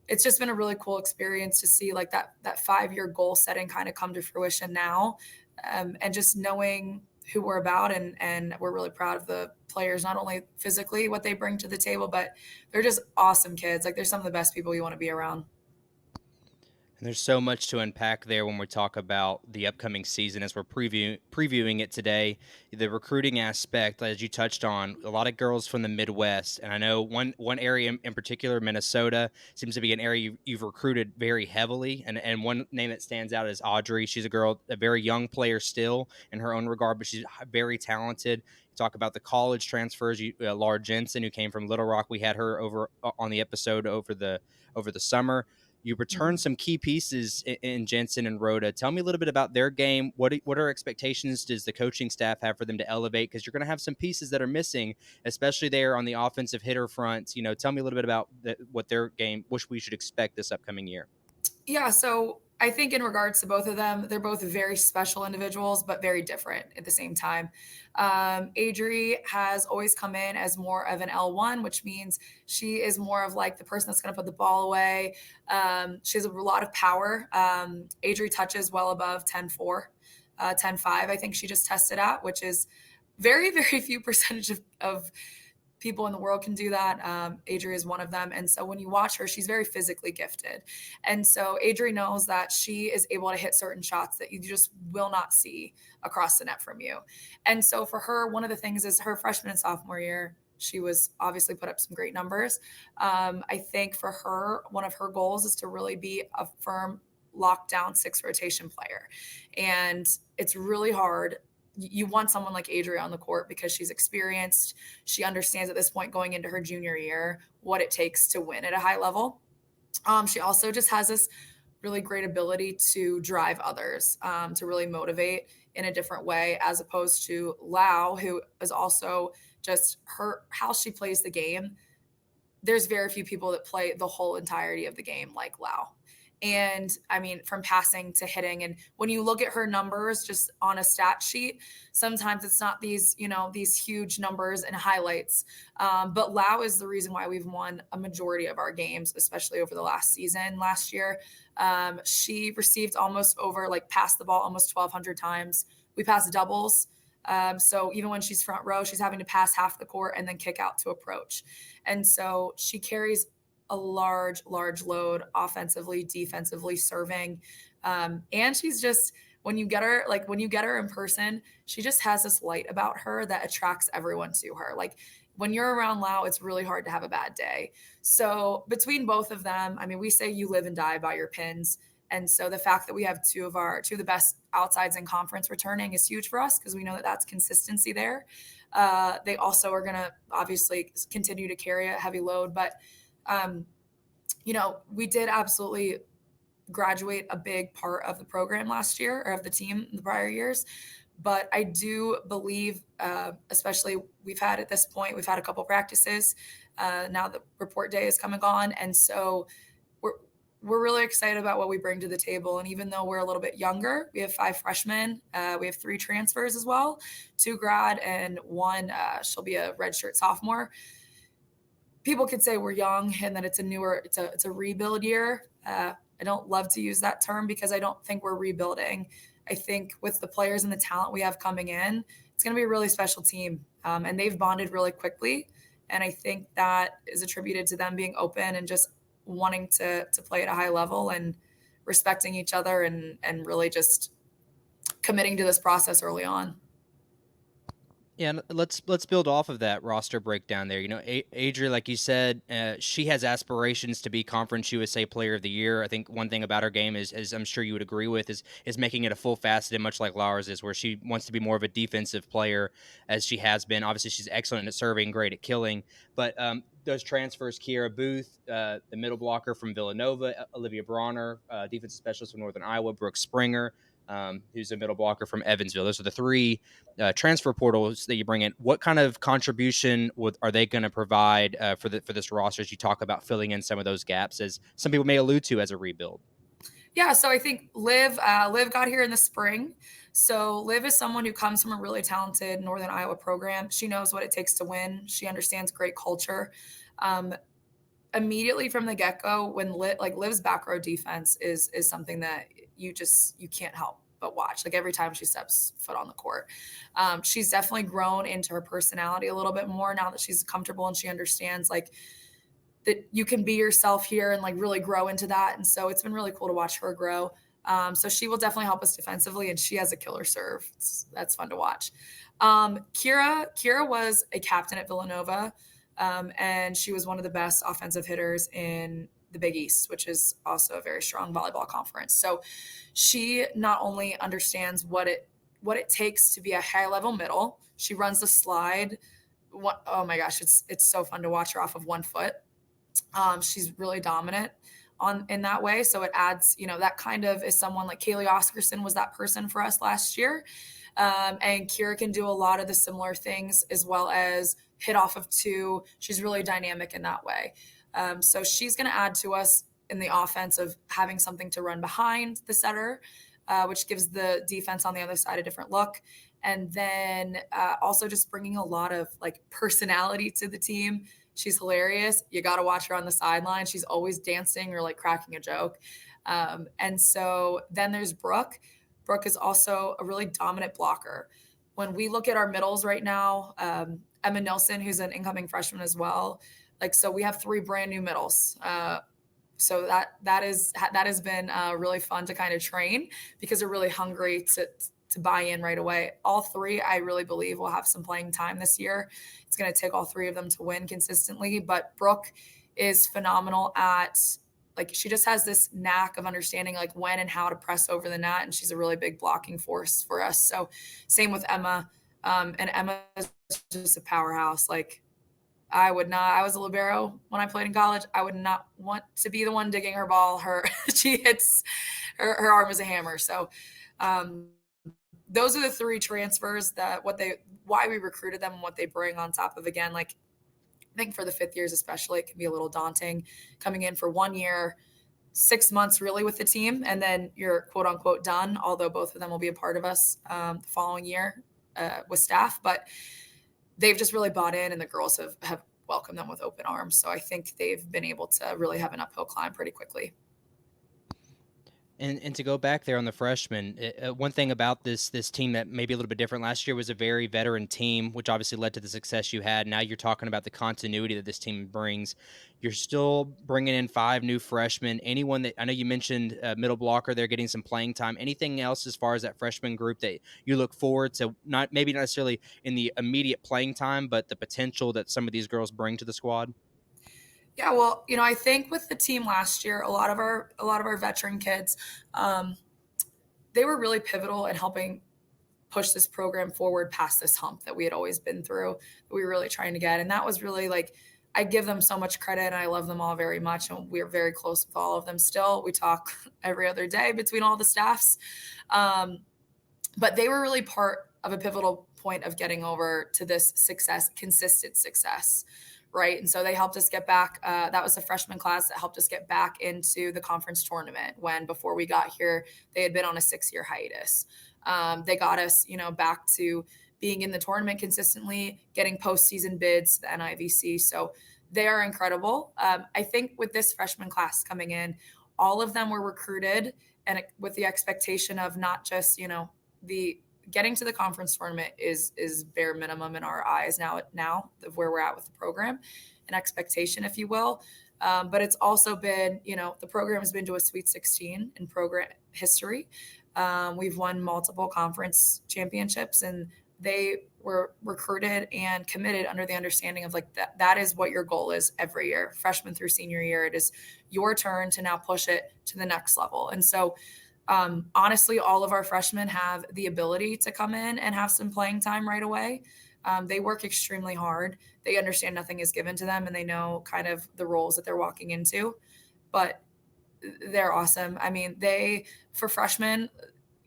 it's just been a really cool experience to see like that 5-year goal setting kind of come to fruition now, and just knowing who we're about, and we're really proud of the players, not only physically what they bring to the table, but they're just awesome kids. Like they're some of the best people you want to be around. And there's so much to unpack there when we talk about the upcoming season as we're previewing it today. The recruiting aspect, as you touched on, a lot of girls from the Midwest. And I know one area in particular, Minnesota, seems to be an area you've recruited very heavily. And one name that stands out is Audrey. She's a very young player still in her own regard, but she's very talented. You talk about the college transfers. Laura Jensen, who came from Little Rock, we had her over on the episode over the summer. You returned some key pieces in Jensen and Rhoda. Tell me a little bit about their game. What are expectations does the coaching staff have for them to elevate? Because you're going to have some pieces that are missing, especially there on the offensive hitter front. Tell me a little bit about what their game, what we should expect this upcoming year. Yeah, so I think in regards to both of them, they're both very special individuals, but very different at the same time. Adri has always come in as more of an L1, which means she is more of like the person that's going to put the ball away. She has a lot of power. Adri touches well above 10.4, 10.5, I think she just tested at, which is very, very few percentage of people in the world can do that. Adri is one of them. And so when you watch her, she's very physically gifted. And so Adri knows that she is able to hit certain shots that you just will not see across the net from you. And so for her, one of the things is her freshman and sophomore year, she was obviously put up some great numbers. I think for her, one of her goals is to really be a firm lockdown 6 rotation player. And it's really hard. You want someone like Adria on the court because she's experienced. She understands at this point going into her junior year what it takes to win at a high level. She also just has this really great ability to drive others, to really motivate in a different way, as opposed to Lau, who is also just how she plays the game. There's very few people that play the whole entirety of the game like Lau. And I mean, from passing to hitting. And when you look at her numbers just on a stat sheet, sometimes it's not these huge numbers and highlights. But Lau is the reason why we've won a majority of our games, especially over the last season. Last year, she received passed the ball almost 1,200 times. We passed doubles So even when she's front row, she's having to pass half the court and then kick out to approach. And so she carries a large load offensively, defensively, serving. And she's just, when you get her in person, she just has this light about her that attracts everyone to her. Like when you're around Lau, it's really hard to have a bad day. So between both of them, I mean, we say you live and die by your pins. And so the fact that we have two of the best outsides in conference returning is huge for us because we know that that's consistency there. They also are going to obviously continue to carry a heavy load, but we did absolutely graduate a big part of the program last year, or of the team in the prior years. But I do believe, especially we've had a couple practices. Now the report day is coming on. And so we're really excited about what we bring to the table. And even though we're a little bit younger, we have 5 freshmen. We have 3 transfers as well, 2 grad and 1, she'll be a redshirt sophomore. People could say we're young and that it's a rebuild year. I don't love to use that term because I don't think we're rebuilding. I think with the players and the talent we have coming in, it's going to be a really special team. And they've bonded really quickly. And I think that is attributed to them being open and just wanting to play at a high level and respecting each other and really just committing to this process early on. Yeah, and let's build off of that roster breakdown there. Adria, like you said, she has aspirations to be Conference USA Player of the Year. I think one thing about her game is I'm sure you would agree with, is making it a full faceted, much like Laura's is, where she wants to be more of a defensive player as she has been. Obviously, she's excellent at serving, great at killing. But those transfers, Kiera Booth, the middle blocker from Villanova, Olivia Bronner, defensive specialist from Northern Iowa, Brooke Springer, who's a middle blocker from Evansville. Those are the 3 transfer portals that you bring in. What kind of contribution are they going to provide for this roster as you talk about filling in some of those gaps, as some people may allude to as a rebuild? Yeah, so I think Liv got here in the spring. So Liv is someone who comes from a really talented Northern Iowa program. She knows what it takes to win. She understands great culture. Immediately from the get-go, when Liv's back row defense is something that you can't help but watch. Like every time she steps foot on the court, she's definitely grown into her personality a little bit more now that she's comfortable and she understands like that you can be yourself here and like really grow into that. And so it's been really cool to watch her grow. So she will definitely help us defensively, and she has a killer serve. That's fun to watch. Kiera was a captain at Villanova. And she was one of the best offensive hitters in the Big East, which is also a very strong volleyball conference. So she not only understands what it takes to be a high level middle, she runs the slide. Oh my gosh, it's so fun to watch her off of 1 foot. She's really dominant in that way. So it adds, that kind of is someone like Kaylee Oscarson was that person for us last year. And Kiera can do a lot of the similar things, as well as hit off of 2. She's really dynamic in that way. So she's going to add to us in the offense of having something to run behind the setter, which gives the defense on the other side a different look. And then also just bringing a lot of like personality to the team. She's hilarious. You got to watch her on the sideline. She's always dancing or like cracking a joke. And so then there's Brooke. Brooke is also a really dominant blocker. When we look at our middles right now, Emma Nilsson, who's an incoming freshman as well. So we have 3 brand new middles. So that has been really fun to kind of train because they're really hungry to buy in right away. All 3, I really believe, will have some playing time this year. It's going to take all 3 of them to win consistently. But Brooke is phenomenal at, she just has this knack of understanding when and how to press over the net, and she's a really big blocking force for us. So same with Emma, and Emma is just a powerhouse. I was a libero when I played in college. I would not want to be the one digging her ball. She hits, her arm is a hammer. So those are the 3 transfers why we recruited them and what they bring on top of, again, I think for the 5th years especially, it can be a little daunting coming in for 1 year, 6 months really with the team, and then you're quote unquote done, although both of them will be a part of us the following year with staff. But they've just really bought in, and the girls have welcomed them with open arms. So I think they've been able to really have an uphill climb pretty quickly. And to go back there on the freshmen, one thing about this team that may be a little bit different last year was a very veteran team, which obviously led to the success you had. Now you're talking about the continuity that this team brings. You're still bringing in 5 new freshmen. Anyone that I know you mentioned middle blocker, they're getting some playing time. Anything else as far as that freshman group that you look forward to? Not maybe not necessarily in the immediate playing time, but the potential that some of these girls bring to the squad. Yeah, well, I think with the team last year, a lot of our veteran kids, they were really pivotal in helping push this program forward past this hump that we had always been through, that we were really trying to get. And that was really like, I give them so much credit and I love them all very much. And we're very close with all of them still. We talk every other day between all the staffs. But they were really part of a pivotal point of getting over to this success, consistent success. Right. And so they helped us get back. That was the freshman class that helped us get back into the conference tournament when before we got here, they had been on a 6-year hiatus. They got us, back to being in the tournament consistently, getting postseason bids to the NIVC. So they are incredible. I think with this freshman class coming in, all of them were recruited and with the expectation of not just, the getting to the conference tournament is bare minimum in our eyes now of where we're at with the program, an expectation, if you will. But it's also been, the program has been to a Sweet 16 in program history. We've won multiple conference championships, and they were recruited and committed under the understanding of like that is what your goal is every year, freshman through senior year. It is your turn to now push it to the next level. And so honestly, all of our freshmen have the ability to come in and have some playing time right away. They work extremely hard. They understand nothing is given to them and they know kind of the roles that they're walking into, but they're awesome. I mean, for freshmen,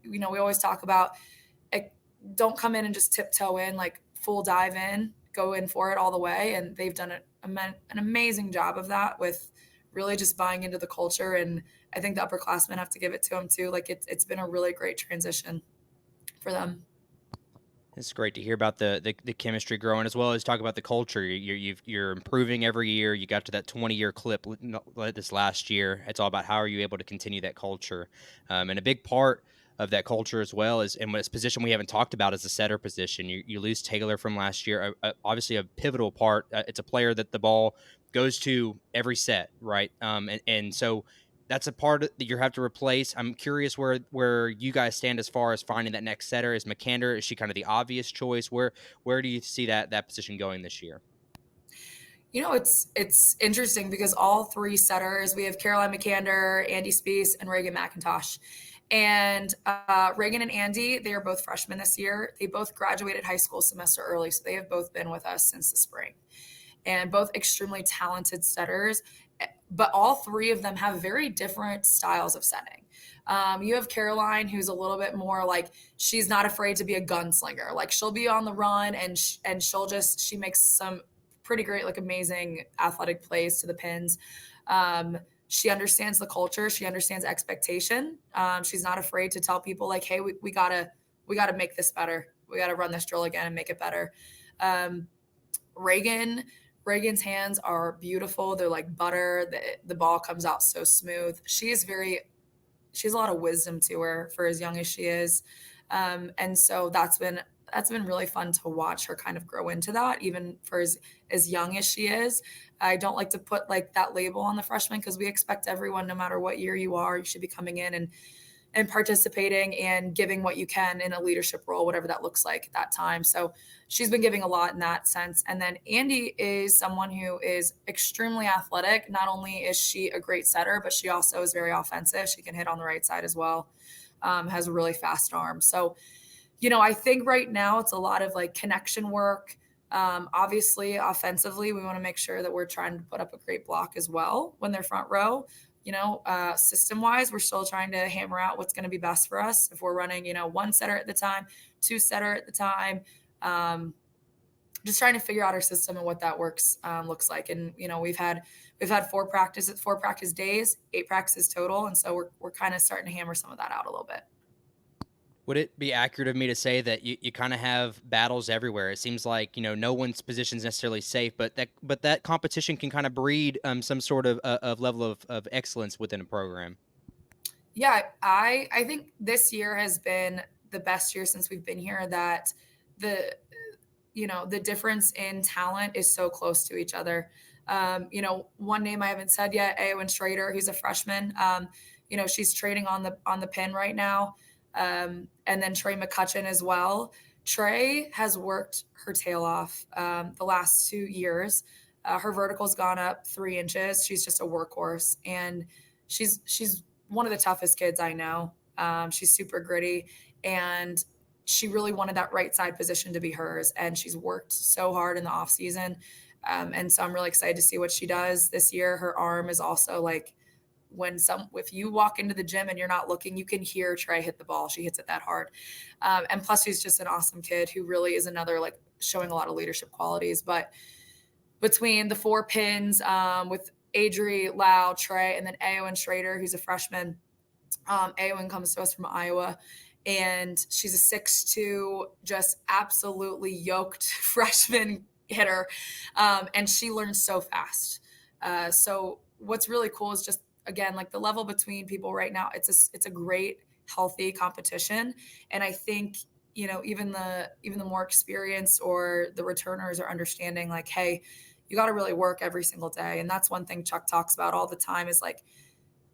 we always talk about don't come in and just tiptoe in, like full dive in, go in for it all the way. And they've done an amazing job of that with really just buying into the culture. And I think the upperclassmen have to give it to them too. Like it's been a really great transition for them. It's great to hear about the chemistry growing as well as talk about the culture. You're improving every year. You got to that 20-year clip this last year. It's all about how are you able to continue that culture, and a big part of that culture as well is, and this position we haven't talked about is the setter position. You lose Taylor from last year, obviously a pivotal part. It's a player that the ball goes to every set, right? And so that's a part that you have to replace. I'm curious where you guys stand as far as finding that next setter. Is McCander, is she kind of the obvious choice? Where do you see that position going this year? It's interesting because all 3 setters, we have Caroline McCander, Andy Spees, and Reagan McIntosh. And Reagan and Andy, they are both freshmen this year. They both graduated high school semester early, so they have both been with us since the spring. And both extremely talented setters, but all 3 of them have very different styles of setting. You have Caroline, who's a little bit more like, she's not afraid to be a gunslinger. Like she'll be on the run and she makes some pretty great, like amazing athletic plays to the pins. She understands the culture. She understands expectation. She's not afraid to tell people like, hey, we gotta make this better. We gotta run this drill again and make it better. Reagan's hands are beautiful. They're like butter. The ball comes out so smooth. She has a lot of wisdom to her for as young as she is. And so that's been really fun to watch her kind of grow into that, even for as young as she is. I don't like to put like that label on the freshman because we expect everyone, no matter what year you are, you should be coming in and participating and giving what you can in a leadership role, whatever that looks like at that time. So she's been giving a lot in that sense. And then Andy is someone who is extremely athletic. Not only is she a great setter, but she also is very offensive. She can hit on the right side as well, has a really fast arm. So, I think right now it's a lot of like connection work. Obviously, offensively, we want to make sure that we're trying to put up a great block as well when they're front row. System-wise, we're still trying to hammer out what's going to be best for us. If we're running, 1 setter at the time, 2 setter at the time, just trying to figure out our system and what that looks like. And, we've had 4 practice days, 8 practices total. And so we're kind of starting to hammer some of that out a little bit. Would it be accurate of me to say that you kind of have battles everywhere? It seems like, no one's position is necessarily safe, but that competition can kind of breed some sort of level of excellence within a program. Yeah, I think this year has been the best year since we've been here, that the the difference in talent is so close to each other. One name I haven't said yet, Aowen Schrader, he's a freshman. She's trading on the pin right now. And then Trey McCutcheon as well. Trey has worked her tail off the last 2 years. Her vertical's gone up 3 inches. She's just a workhorse, and she's one of the toughest kids I know. She's super gritty, and she really wanted that right side position to be hers, and she's worked so hard in the off season. And so I'm really excited to see what she does this year. Her arm is also like, if you walk into the gym and you're not looking, you can hear Trey hit the ball. She hits it that hard. And plus she's just an awesome kid who really is another, like, showing a lot of leadership qualities. But between the 4 pins, with Adri, Lau, Trey, and then Aowen Schrader, who's a freshman. Aowen comes to us from Iowa, and she's a 6'2", just absolutely yoked freshman hitter. And she learns so fast. So what's really cool is just, again, like, the level between people right now, it's a great, healthy competition. And I think, even the more experienced or the returners are understanding, like, hey, you got to really work every single day. And that's one thing Chuck talks about all the time, is like,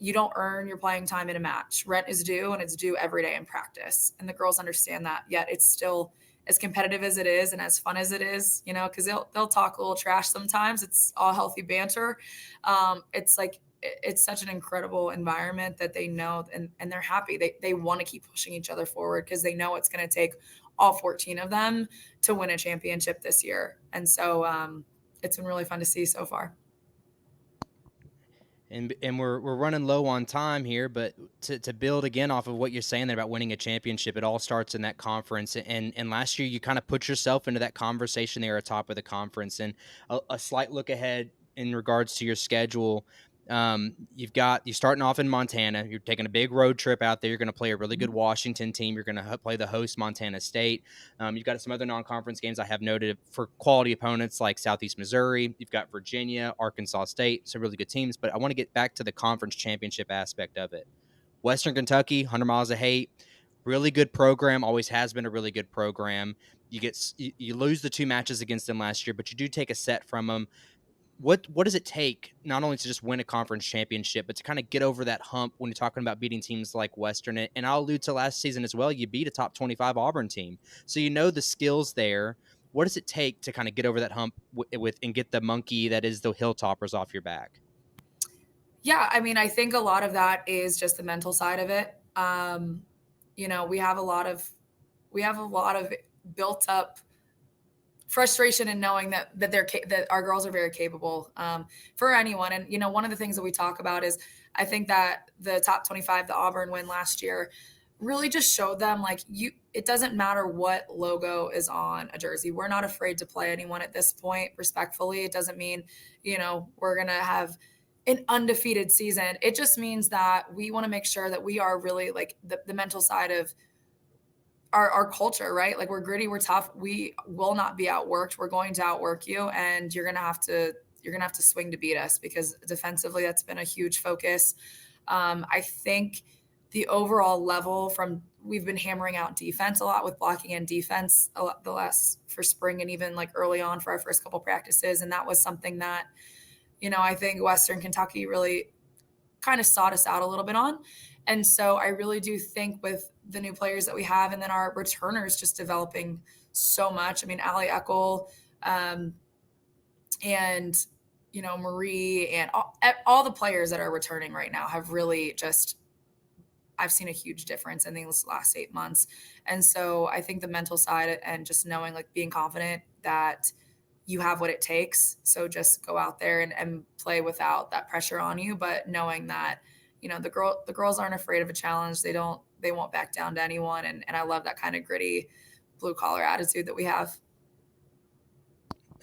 you don't earn your playing time in a match. Rent is due, and it's due every day in practice. And the girls understand that, yet it's still as competitive as it is and as fun as it is, because they'll talk a little trash sometimes. It's all healthy banter. It's like, it's such an incredible environment that they know, and they're happy. They want to keep pushing each other forward, because they know it's going to take all 14 of them to win a championship this year. And so it's been really fun to see so far. And we're running low on time here, but to build again off of what you're saying there about winning a championship, it all starts in that conference. And last year you kind of put yourself into that conversation there at top of the conference. And a slight look ahead in regards to your schedule. You're starting off in Montana. You're taking a big road trip out there. You're going to play a really good Washington team. You're going to play the host Montana State. You've got some other non-conference games I have noted for quality opponents like Southeast Missouri. You've got Virginia, Arkansas State, some really good teams. But I want to get back to the conference championship aspect of it. Western Kentucky, 100 miles of hate. Really good program. Always has been a really good program. You lose the 2 matches against them last year, but you do take a set from them. What does it take not only to just win a conference championship, but to kind of get over that hump when you're talking about beating teams like Western? And I'll allude to last season as well. You beat a top 25 Auburn team. So the skills there. What does it take to kind of get over that hump with and get the monkey that is the Hilltoppers off your back? Yeah, I mean, I think a lot of that is just the mental side of it. We have a lot of built up frustration in knowing that our girls are very capable for anyone. And one of the things that we talk about is, I think that the top 25, the Auburn win last year, really just showed them, like, it doesn't matter what logo is on a jersey. We're not afraid to play anyone at this point, respectfully. It doesn't mean we're gonna have an undefeated season. It just means that we want to make sure that we are really, like, the mental side of our culture, right? Like, we're gritty, we're tough. We will not be outworked. We're going to outwork you, and you're gonna have to swing to beat us, because defensively, that's been a huge focus. I think the overall level we've been hammering out defense a lot with blocking and defense the last for spring, and even like early on for our first couple practices, and that was something that I think Western Kentucky really kind of sought us out a little bit on. And so I really do think with the new players that we have, and then our returners just developing so much. I mean, Allie Eckel, and Marie, and all the players that are returning right now have really just, I've seen a huge difference in these last 8 months. And so I think the mental side, and just knowing, like, being confident that you have what it takes. So just go out there and play without that pressure on you, but knowing that the girls aren't afraid of a challenge. They won't back down to anyone. And I love that kind of gritty blue collar attitude that we have.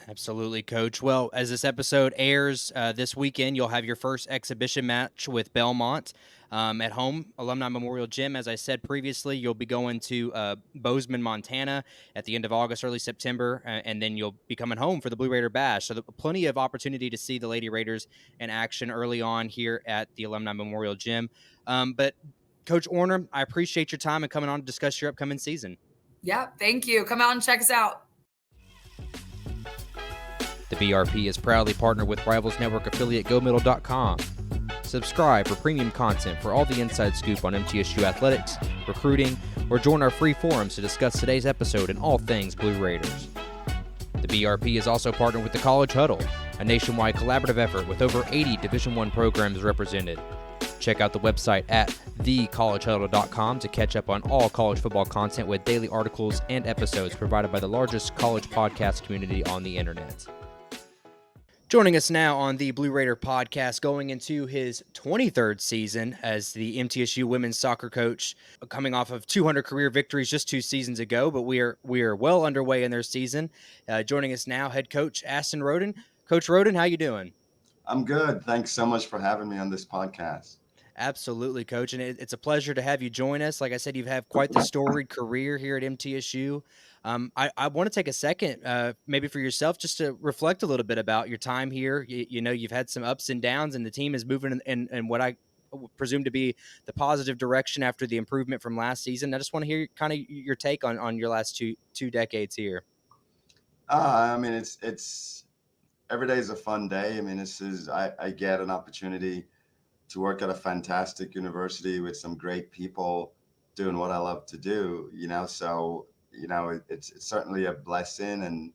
Absolutely, Coach. Well, as this episode airs this weekend, you'll have your first exhibition match with Belmont at home, Alumni Memorial Gym. As I said previously, you'll be going to Bozeman, Montana at the end of August, early September, and then you'll be coming home for the Blue Raider Bash. So plenty of opportunity to see the Lady Raiders in action early on here at the Alumni Memorial Gym. But Coach Orner, I appreciate your time and coming on to discuss your upcoming season. Yeah, thank you. Come out and check us out. The BRP is proudly partnered with Rivals Network affiliate GoMiddle.com. Subscribe for premium content for all the inside scoop on MTSU athletics, recruiting, or join our free forums to discuss today's episode and all things Blue Raiders. The BRP is also partnered with the College Huddle, a nationwide collaborative effort with over 80 Division I programs represented. Check out the website at thecollegehuddle.com to catch up on all college football content with daily articles and episodes provided by the largest college podcast community on the internet. Joining us now on the Blue Raider podcast, going into his 23rd season as the MTSU women's soccer coach, coming off of 200 career victories just 2 seasons ago, but we are well underway in their season. Joining us now, head coach Aston Rhoden. Coach Rhoden, how you doing? I'm good. Thanks so much for having me on this podcast. Absolutely, Coach, and it's a pleasure to have you join us. Like I said, you've had quite the storied career here at MTSU. I want to take a second, maybe for yourself, just to reflect a little bit about your time here. You know, you've had some ups and downs, and the team is moving in what I presume to be the positive direction after the improvement from last season. I just want to hear kind of your take on your last two decades here. I mean, it's every day is a fun day. I mean, I get an opportunity to work at a fantastic university with some great people doing what I love to do, so, it's certainly a blessing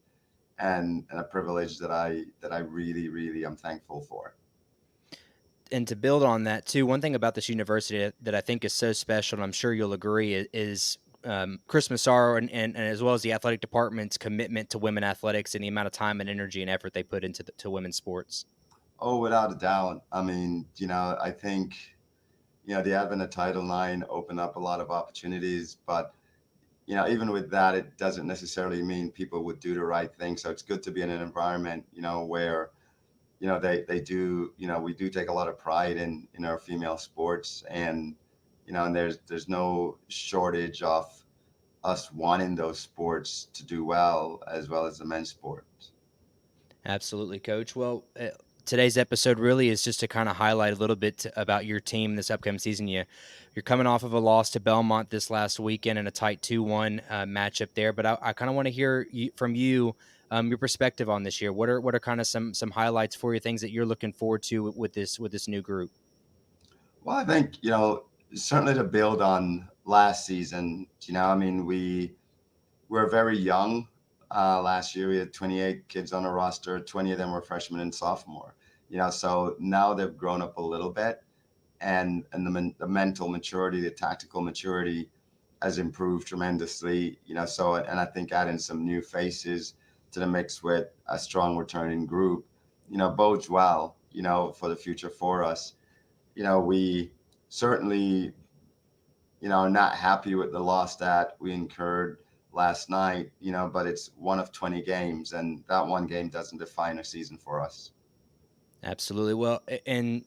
and a privilege that I really, really am thankful for. And to build on that too, one thing about this university that I think is so special, and I'm sure you'll agree, is Chris Massaro and as well as the athletic department's commitment to women athletics and the amount of time and energy and effort they put into to women's sports. Oh, without a doubt. I mean, I think, the advent of Title IX opened up a lot of opportunities, but, even with that, it doesn't necessarily mean people would do the right thing. So it's good to be in an environment, where, they do, we do take a lot of pride in our female sports, and, and there's no shortage of us wanting those sports to do well as the men's sports. Absolutely, Coach. Well, today's episode really is just to kind of highlight a little bit about your team this upcoming season. You're coming off of a loss to Belmont this last weekend in a tight 2-1 matchup there, but I kind of want to hear from you your perspective on this year. What are kind of some highlights for you, things that you're looking forward to with this new group? Well, I think, certainly to build on last season, I mean, we're very young. Last year we had 28 kids on a roster, 20 of them were freshmen and sophomore, so now they've grown up a little bit, and the mental maturity, the tactical maturity has improved tremendously, so, and I think adding some new faces to the mix with a strong returning group, bodes well, for the future for us. We certainly, are not happy with the loss that we incurred last night, but it's one of 20 games, and that one game doesn't define a season for us. Absolutely. Well, and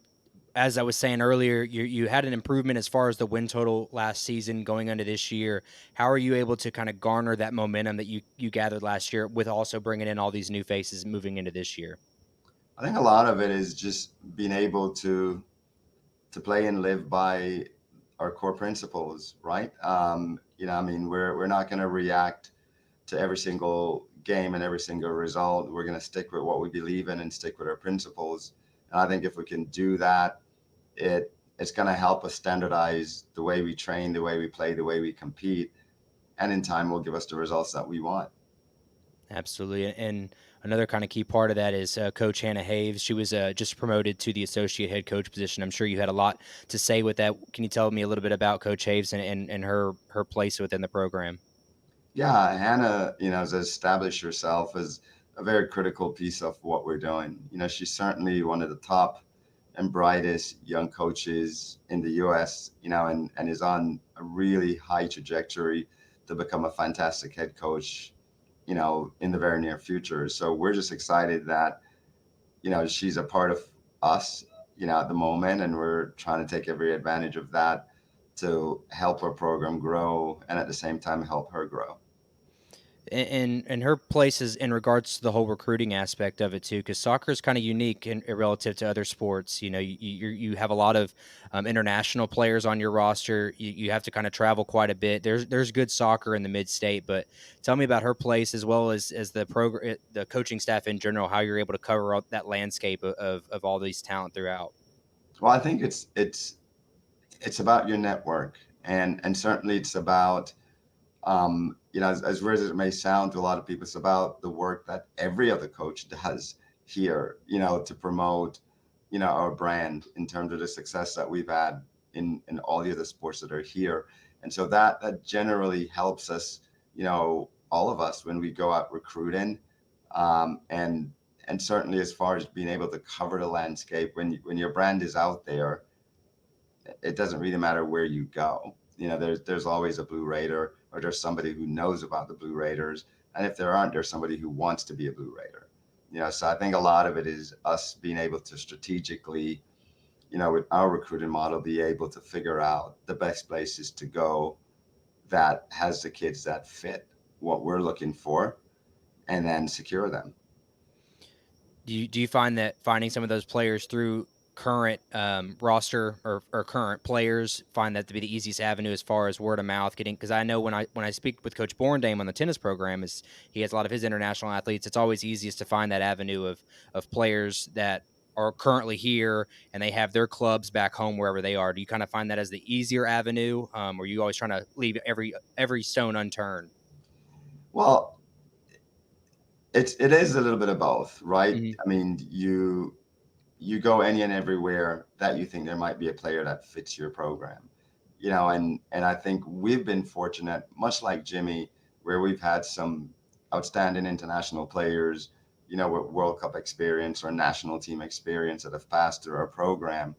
as I was saying earlier, you had an improvement as far as the win total last season going into this year. How are you able to kind of garner that momentum that you gathered last year with also bringing in all these new faces moving into this year? I think a lot of it is just being able to play and live by our core principles, right? I mean, we're not going to react to every single game and every single result. We're going to stick with what we believe in and stick with our principles. And I think if we can do that, it's going to help us standardize the way we train, the way we play, the way we compete, and in time will give us the results that we want. Absolutely. And another kind of key part of that is Coach Hannah Haves. She was just promoted to the associate head coach position. I'm sure you had a lot to say with that. Can you tell me a little bit about Coach Haves and her place within the program? Yeah, Hannah, has established herself as a very critical piece of what we're doing. She's certainly one of the top and brightest young coaches in the U.S., and is on a really high trajectory to become a fantastic head coach, in the very near future. So we're just excited that, she's a part of us, at the moment, and we're trying to take every advantage of that to help our program grow and at the same time help her grow. And her place is in regards to the whole recruiting aspect of it too, because soccer is kind of unique in relative to other sports. You know, you have a lot of international players on your roster. You have to kind of travel quite a bit. There's good soccer in the mid-state, but tell me about her place as well as the coaching staff in general. How you're able to cover all that landscape of all these talent throughout. Well, I think it's about your network, and certainly it's about as weird as it may sound to a lot of people, it's about the work that every other coach does here, to promote, our brand in terms of the success that we've had in all the other sports that are here. And so that generally helps us, all of us when we go out recruiting, and certainly as far as being able to cover the landscape when your brand is out there, it doesn't really matter where you go. There's always a Blue Raider, or there's somebody who knows about the Blue Raiders. And if there aren't, there's somebody who wants to be a Blue Raider. So I think a lot of it is us being able to strategically, with our recruiting model, be able to figure out the best places to go that has the kids that fit what we're looking for, and then secure them. Do you find that finding some of those players through current roster or current players find that to be the easiest avenue as far as word of mouth getting? Because I know when I speak with Coach Borndame on the tennis program, is he has a lot of his international athletes. It's always easiest to find that avenue of players that are currently here and they have their clubs back home wherever they are. Do you kind of find that as the easier avenue, or are you always trying to leave every stone unturned? Well, it is a little bit of both, right? Mm-hmm. I mean, you go any and everywhere that you think there might be a player that fits your program, and I think we've been fortunate, much like Jimmy, where we've had some outstanding international players, with World Cup experience or national team experience that have passed through our program,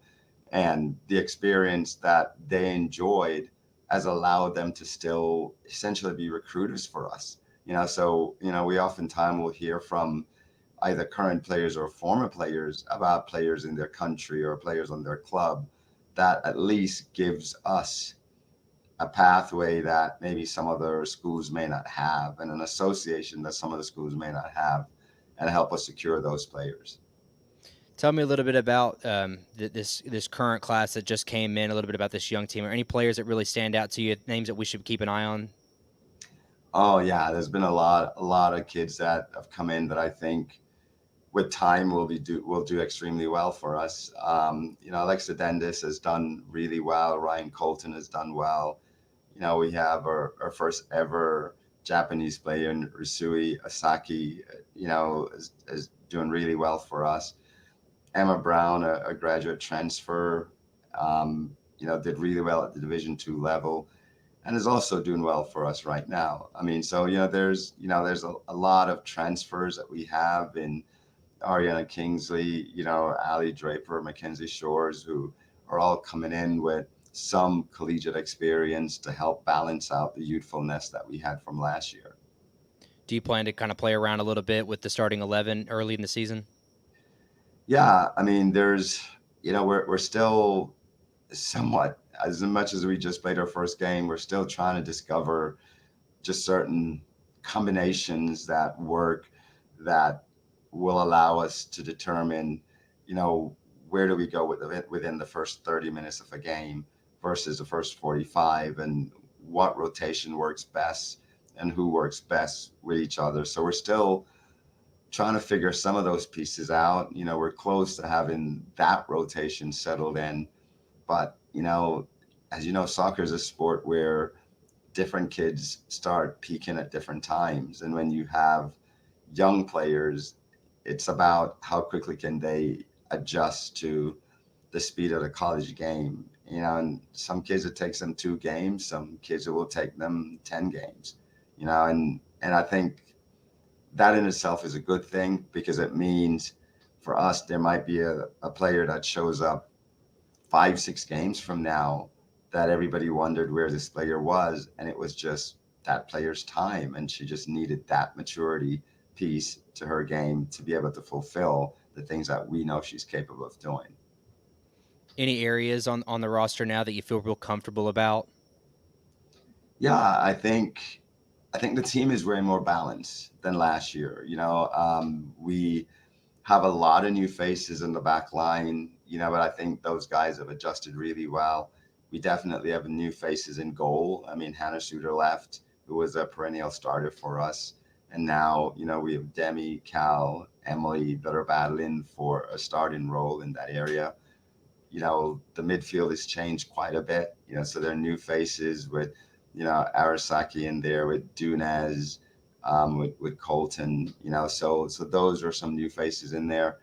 and the experience that they enjoyed has allowed them to still essentially be recruiters for us. So we oftentimes will hear from either current players or former players about players in their country or players on their club that at least gives us a pathway that maybe some other schools may not have, and an association that some of the schools may not have, and help us secure those players. Tell me a little bit about this current class that just came in, a little bit about this young team. Are any players that really stand out to you, names that we should keep an eye on? Oh yeah, there's been a lot of kids that have come in that I think with time will do extremely well for us. Alexa Dendis has done really well. Ryan Colton has done well. We have our first ever Japanese player in Risui Asaki, is doing really well for us. Emma Brown, a graduate transfer, did really well at the Division II level, and is also doing well for us right now. I mean, so there's a lot of transfers that we have in Ariana Kingsley, Ali Draper, Mackenzie Shores, who are all coming in with some collegiate experience to help balance out the youthfulness that we had from last year. Do you plan to kind of play around a little bit with the starting 11 early in the season? Yeah, I mean, we're still somewhat, as much as we just played our first game, we're still trying to discover just certain combinations that work, that will allow us to determine, where do we go within the first 30 minutes of a game versus the first 45, and what rotation works best and who works best with each other. So we're still trying to figure some of those pieces out. We're close to having that rotation settled in, but as you know, soccer is a sport where different kids start peaking at different times, and when you have young players, it's about how quickly can they adjust to the speed of the college game. And some kids, it takes them 2 games, some kids it will take them 10 games, and I think that in itself is a good thing, because it means for us, there might be a player that shows up 5-6 games from now that everybody wondered where this player was, and it was just that player's time, and she just needed that maturity piece to her game to be able to fulfill the things that we know she's capable of doing. Any areas on the roster now that you feel real comfortable about? Yeah, I think I think the team is way more balanced than last year. We have a lot of new faces in the back line, but I think those guys have adjusted really well. We definitely have new faces in goal. I mean, Hannah Suter left, who was a perennial starter for us. And now, we have Demi, Cal, Emily that are battling for a starting role in that area. The midfield has changed quite a bit, so there are new faces with, Arasaki in there, with Dunez, with Colton, so those are some new faces in there.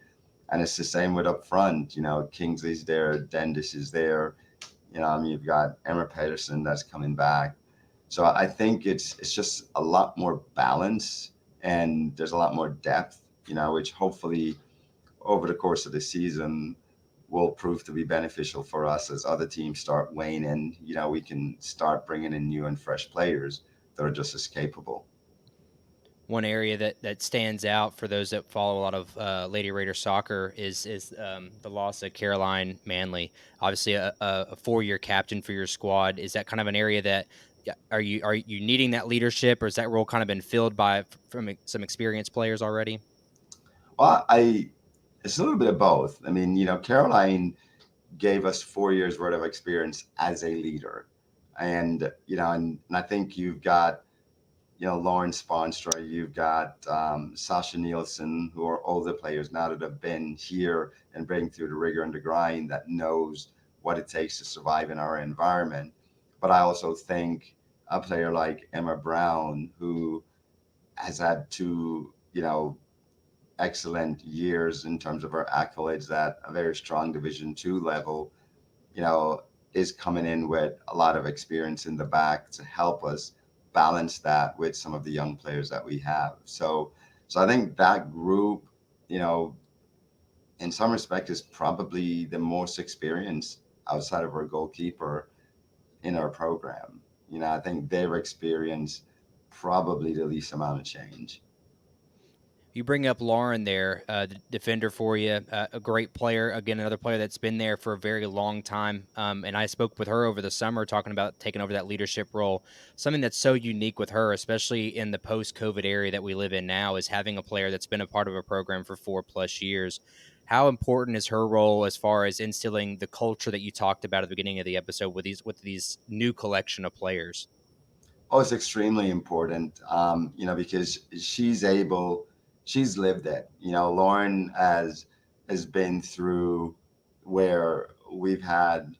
And it's the same with up front, Kingsley's there, Dendis is there, you've got Emma Pedersen that's coming back. So I think it's just a lot more balance, and there's a lot more depth, which hopefully over the course of the season will prove to be beneficial for us as other teams start weighing in. We can start bringing in new and fresh players that are just as capable. One area that stands out for those that follow a lot of Lady Raider soccer is the loss of Caroline Manley. Obviously, a 4-year captain for your squad. Is that kind of an area that are you needing that leadership, or has that role kind of been filled from some experienced players already? Well, it's a little bit of both. I mean, Caroline gave us 4 years worth of experience as a leader, and and I think you've got Lauren Sponstra, you've got Sasha Nielsen, who are older players now that have been here and been through the rigor and the grind, that knows what it takes to survive in our environment. But I also think a player like Emma Brown, who has had 2, excellent years in terms of her accolades at a very strong Division II level, is coming in with a lot of experience in the back to help us balance that with some of the young players that we have. So I think that group, in some respect, is probably the most experienced outside of our goalkeeper in our program. I think they've experienced probably the least amount of change. You bring up Lauren there, the defender for you, a great player. Again, another player that's been there for a very long time. And I spoke with her over the summer talking about taking over that leadership role. Something that's so unique with her, especially in the post-COVID area that we live in now, is having a player that's been a part of a program for 4+ years. How important is her role as far as instilling the culture that you talked about at the beginning of the episode with these new collection of players? Oh, it's extremely important, because she's lived it. Lauren has been through where we've had,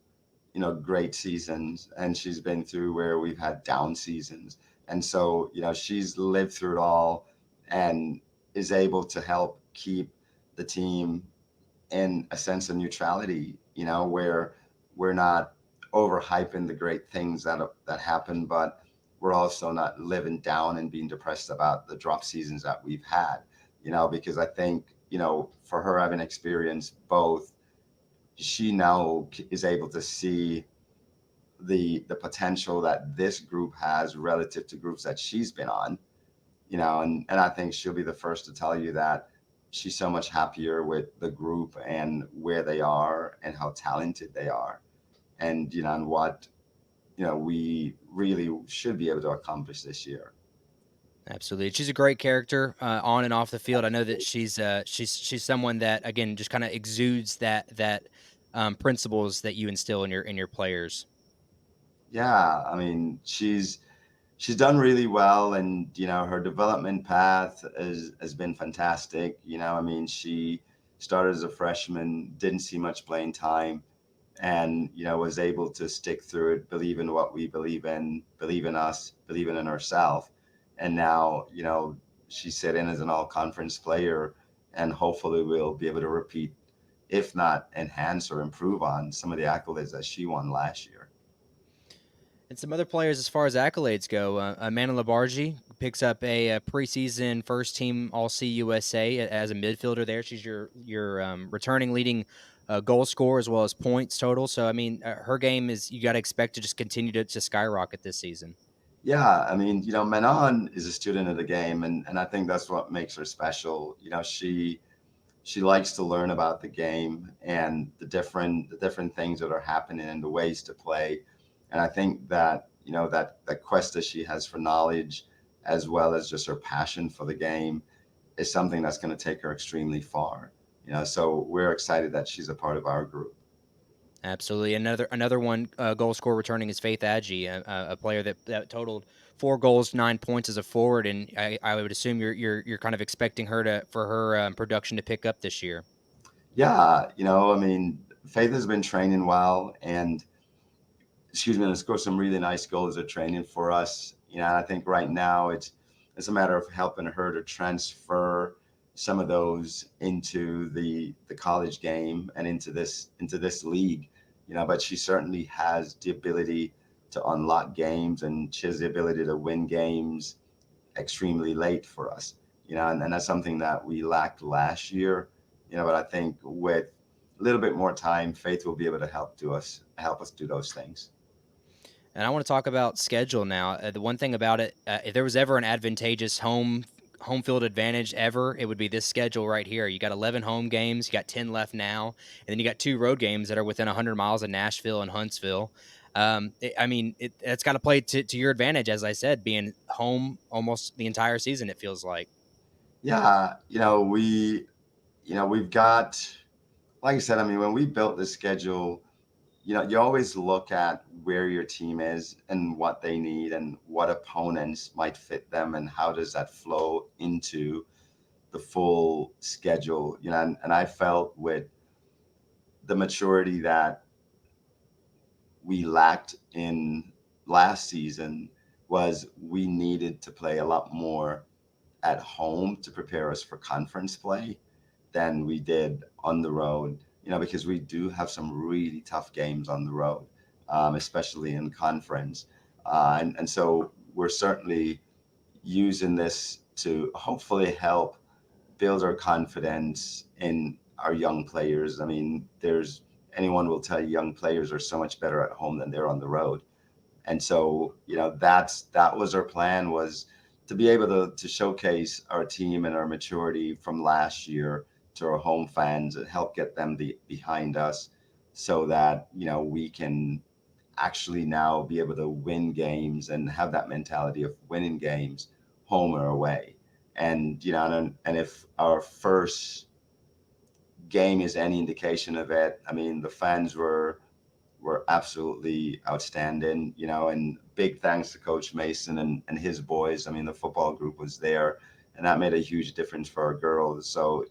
great seasons, and she's been through where we've had down seasons. And so, she's lived through it all and is able to help keep the team in a sense of neutrality, where we're not overhyping the great things that happen, but we're also not living down and being depressed about the drop seasons that we've had, because I think, for her having experienced both, she now is able to see the potential that this group has relative to groups that she's been on, and I think she'll be the first to tell you that she's so much happier with the group and where they are and how talented they are, and, and what, we really should be able to accomplish this year. Absolutely. She's a great character on and off the field. I know that she's someone that, again, just kind of exudes that principles that you instill in your players. Yeah, I mean, she's done really well, and her development path has been fantastic. I mean, she started as a freshman, didn't see much playing time, and was able to stick through it, believe in what we believe in us, believe in herself. And now, she's set in as an all-conference player, and hopefully we'll be able to repeat, if not enhance or improve on some of the accolades that she won last year. And some other players, as far as accolades go, Amanda Labarge picks up a preseason first-team All-CUSA as a midfielder there. She's your returning leading goal scorer as well as points total. So, I mean, her game is, you got to expect to just continue to skyrocket this season. Yeah, I mean, Manon is a student of the game, and I think that's what makes her special. She likes to learn about the game and the different things that are happening and the ways to play. And I think that, that quest that she has for knowledge as well as just her passion for the game, is something that's going to take her extremely far. So we're excited that she's a part of our group. Absolutely. Another one goal scorer returning is Faith Agee, a player that totaled 4 goals, 9 points as a forward, and I would assume you're kind of expecting her for her production to pick up this year. Yeah, I mean, Faith has been training well, and she's going to score some really nice goals of training for us. I think right now it's a matter of helping her to transfer some of those into the college game and into this league. But she certainly has the ability to unlock games, and she has the ability to win games extremely late for us. And that's something that we lacked last year. But I think with a little bit more time, Faith will be able to help us do those things. And I want to talk about schedule now. The one thing about it, if there was ever an advantageous home field advantage ever, it would be this schedule right here. You got 11 home games, you got 10 left now, and then you got 2 road games that are within 100 miles of Nashville and Huntsville. It's got to play to your advantage, as I said, being home almost the entire season, it feels like. Yeah, we've got, like I said, I mean, when we built this schedule, you always look at where your team is and what they need and what opponents might fit them and how does that flow into the full schedule. And I felt with the maturity that we lacked in last season was we needed to play a lot more at home to prepare us for conference play than we did on the road. Because we do have some really tough games on the road, especially in conference. And so we're certainly using this to hopefully help build our confidence in our young players. I mean, anyone will tell you young players are so much better at home than they're on the road. And so, that was our plan, was to be able to showcase our team and our maturity from last year to our home fans and help get them behind us so that, we can actually now be able to win games and have that mentality of winning games home or away. And, and if our first game is any indication of it, I mean, the fans were absolutely outstanding, and big thanks to Coach Mason and his boys. I mean, the football group was there, and that made a huge difference for our girls. So,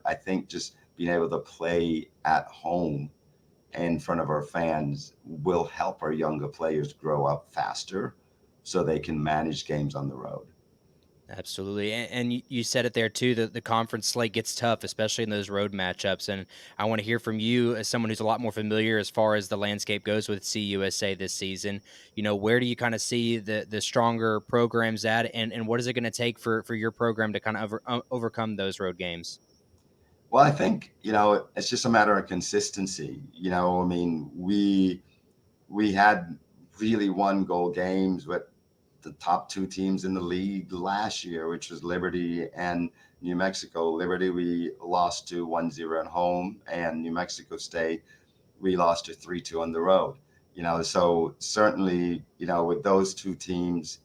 I think just being able to play at home in front of our fans will help our younger players grow up faster so they can manage games on the road. Absolutely. And you said it there too, that the conference slate gets tough, especially in those road matchups. And I want to hear from you as someone who's a lot more familiar as far as the landscape goes with CUSA this season. Where do you kind of see the stronger programs at, and what is it going to take for your program to kind of overcome those road games? Well, I think, it's just a matter of consistency. I mean, we had really 1-goal games with the top 2 teams in the league last year, which was Liberty and New Mexico. Liberty, we lost to 1-0 at home, and New Mexico State, we lost to 3-2 on the road. So certainly, with those 2 teams,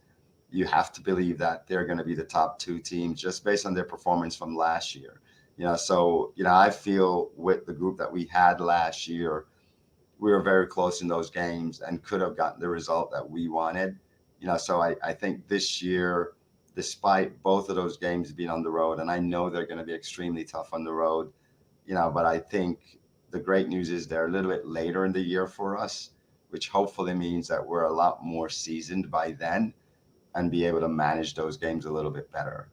you have to believe that they're going to be the top 2 teams just based on their performance from last year. So, I feel with the group that we had last year, we were very close in those games and could have gotten the result that we wanted. So I think this year, despite both of those games being on the road, and I know they're going to be extremely tough on the road, but I think the great news is they're a little bit later in the year for us, which hopefully means that we're a lot more seasoned by then and be able to manage those games a little bit better.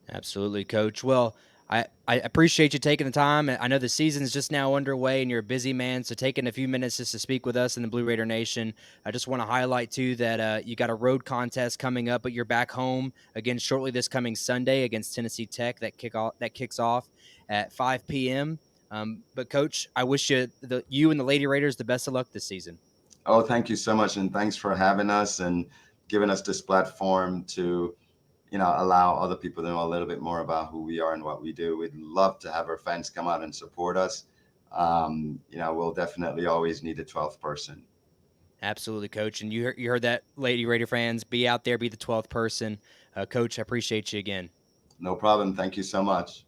Absolutely, Coach. Well, I appreciate you taking the time. I know the season's just now underway and you're a busy man, so taking a few minutes just to speak with us in the Blue Raider Nation. I just want to highlight, too, that you got a road contest coming up, but you're back home again shortly this coming Sunday against Tennessee Tech. That kicks off at 5 p.m. But, Coach, I wish you and the Lady Raiders the best of luck this season. Oh, thank you so much, and thanks for having us and giving us this platform to allow other people to know a little bit more about who we are and what we do. We'd love to have our fans come out and support us. We'll definitely always need a 12th person. Absolutely, Coach. And you heard that, Lady Raider fans. Be out there, be the 12th person. Coach, I appreciate you again. No problem. Thank you so much.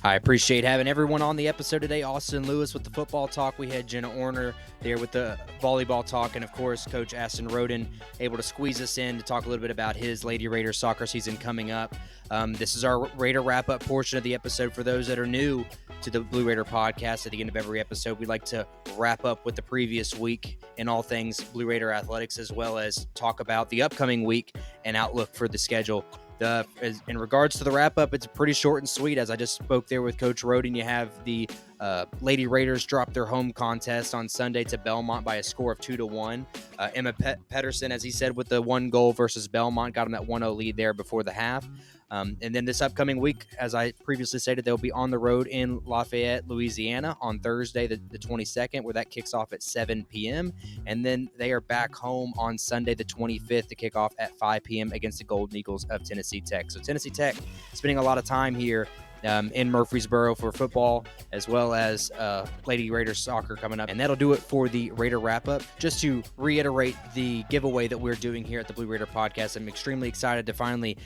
I appreciate having everyone on the episode today. Austin Lewis with the football talk. We had Jenna Orner there with the volleyball talk. And, of course, Coach Aston Rhoden able to squeeze us in to talk a little bit about his Lady Raider soccer season coming up. This is our Raider wrap-up portion of the episode. For those that are new to the Blue Raider podcast, at the end of every episode, we like to wrap up with the previous week in all things Blue Raider athletics, as well as talk about the upcoming week and outlook for the schedule. In regards to the wrap-up, it's pretty short and sweet. As I just spoke there with Coach Rhoden, you have the Lady Raiders drop their home contest on Sunday to Belmont by a score of 2-1. Emma Pedersen, as he said, with the 1 goal versus Belmont, got them that 1-0 lead there before the half. And then this upcoming week, as I previously stated, they'll be on the road in Lafayette, Louisiana on Thursday, the 22nd, where that kicks off at 7 p.m. And then they are back home on Sunday, the 25th, to kick off at 5 p.m. against the Golden Eagles of Tennessee Tech. So Tennessee Tech spending a lot of time here in Murfreesboro for football, as well as Lady Raiders soccer coming up. And that'll do it for the Raider wrap-up. Just to reiterate the giveaway that we're doing here at the Blue Raider podcast, I'm extremely excited to finally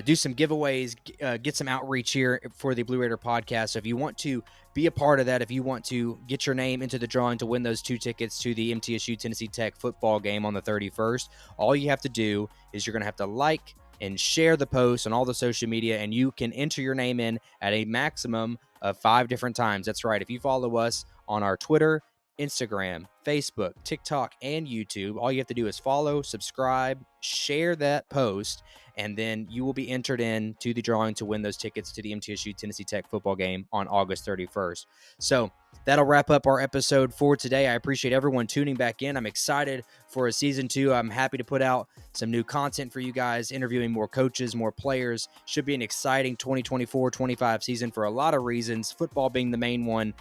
do some giveaways, get some outreach here for the Blue Raider podcast. So if you want to be a part of that, if you want to get your name into the drawing to win those 2 tickets to the MTSU Tennessee Tech football game on the 31st, all you have to do is you're going to have to like and share the post on all the social media, and you can enter your name in at a maximum of 5 different times. That's right. If you follow us on our Twitter, Instagram, Facebook, TikTok, and YouTube, all you have to do is follow, subscribe, share that post, and then you will be entered in to the drawing to win those tickets to the MTSU Tennessee Tech football game on August 31st. So that'll wrap up our episode for today. I appreciate everyone tuning back in. I'm excited for a season 2. I'm happy to put out some new content for you guys, interviewing more coaches, more players. Should be an exciting 2024-25 season for a lot of reasons, football being the main one,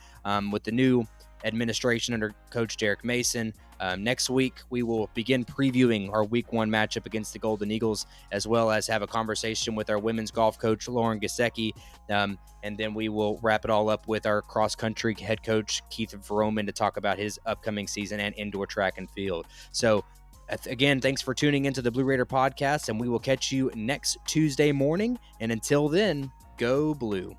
with the new administration under Coach Derek Mason. Next week, we will begin previewing our Week 1 matchup against the Golden Eagles, as well as have a conversation with our women's golf coach, Lauren Gasecki. And then we will wrap it all up with our cross-country head coach, Keith Vroman, to talk about his upcoming season and indoor track and field. So, again, thanks for tuning into the Blue Raider podcast, and we will catch you next Tuesday morning. And until then, go Blue.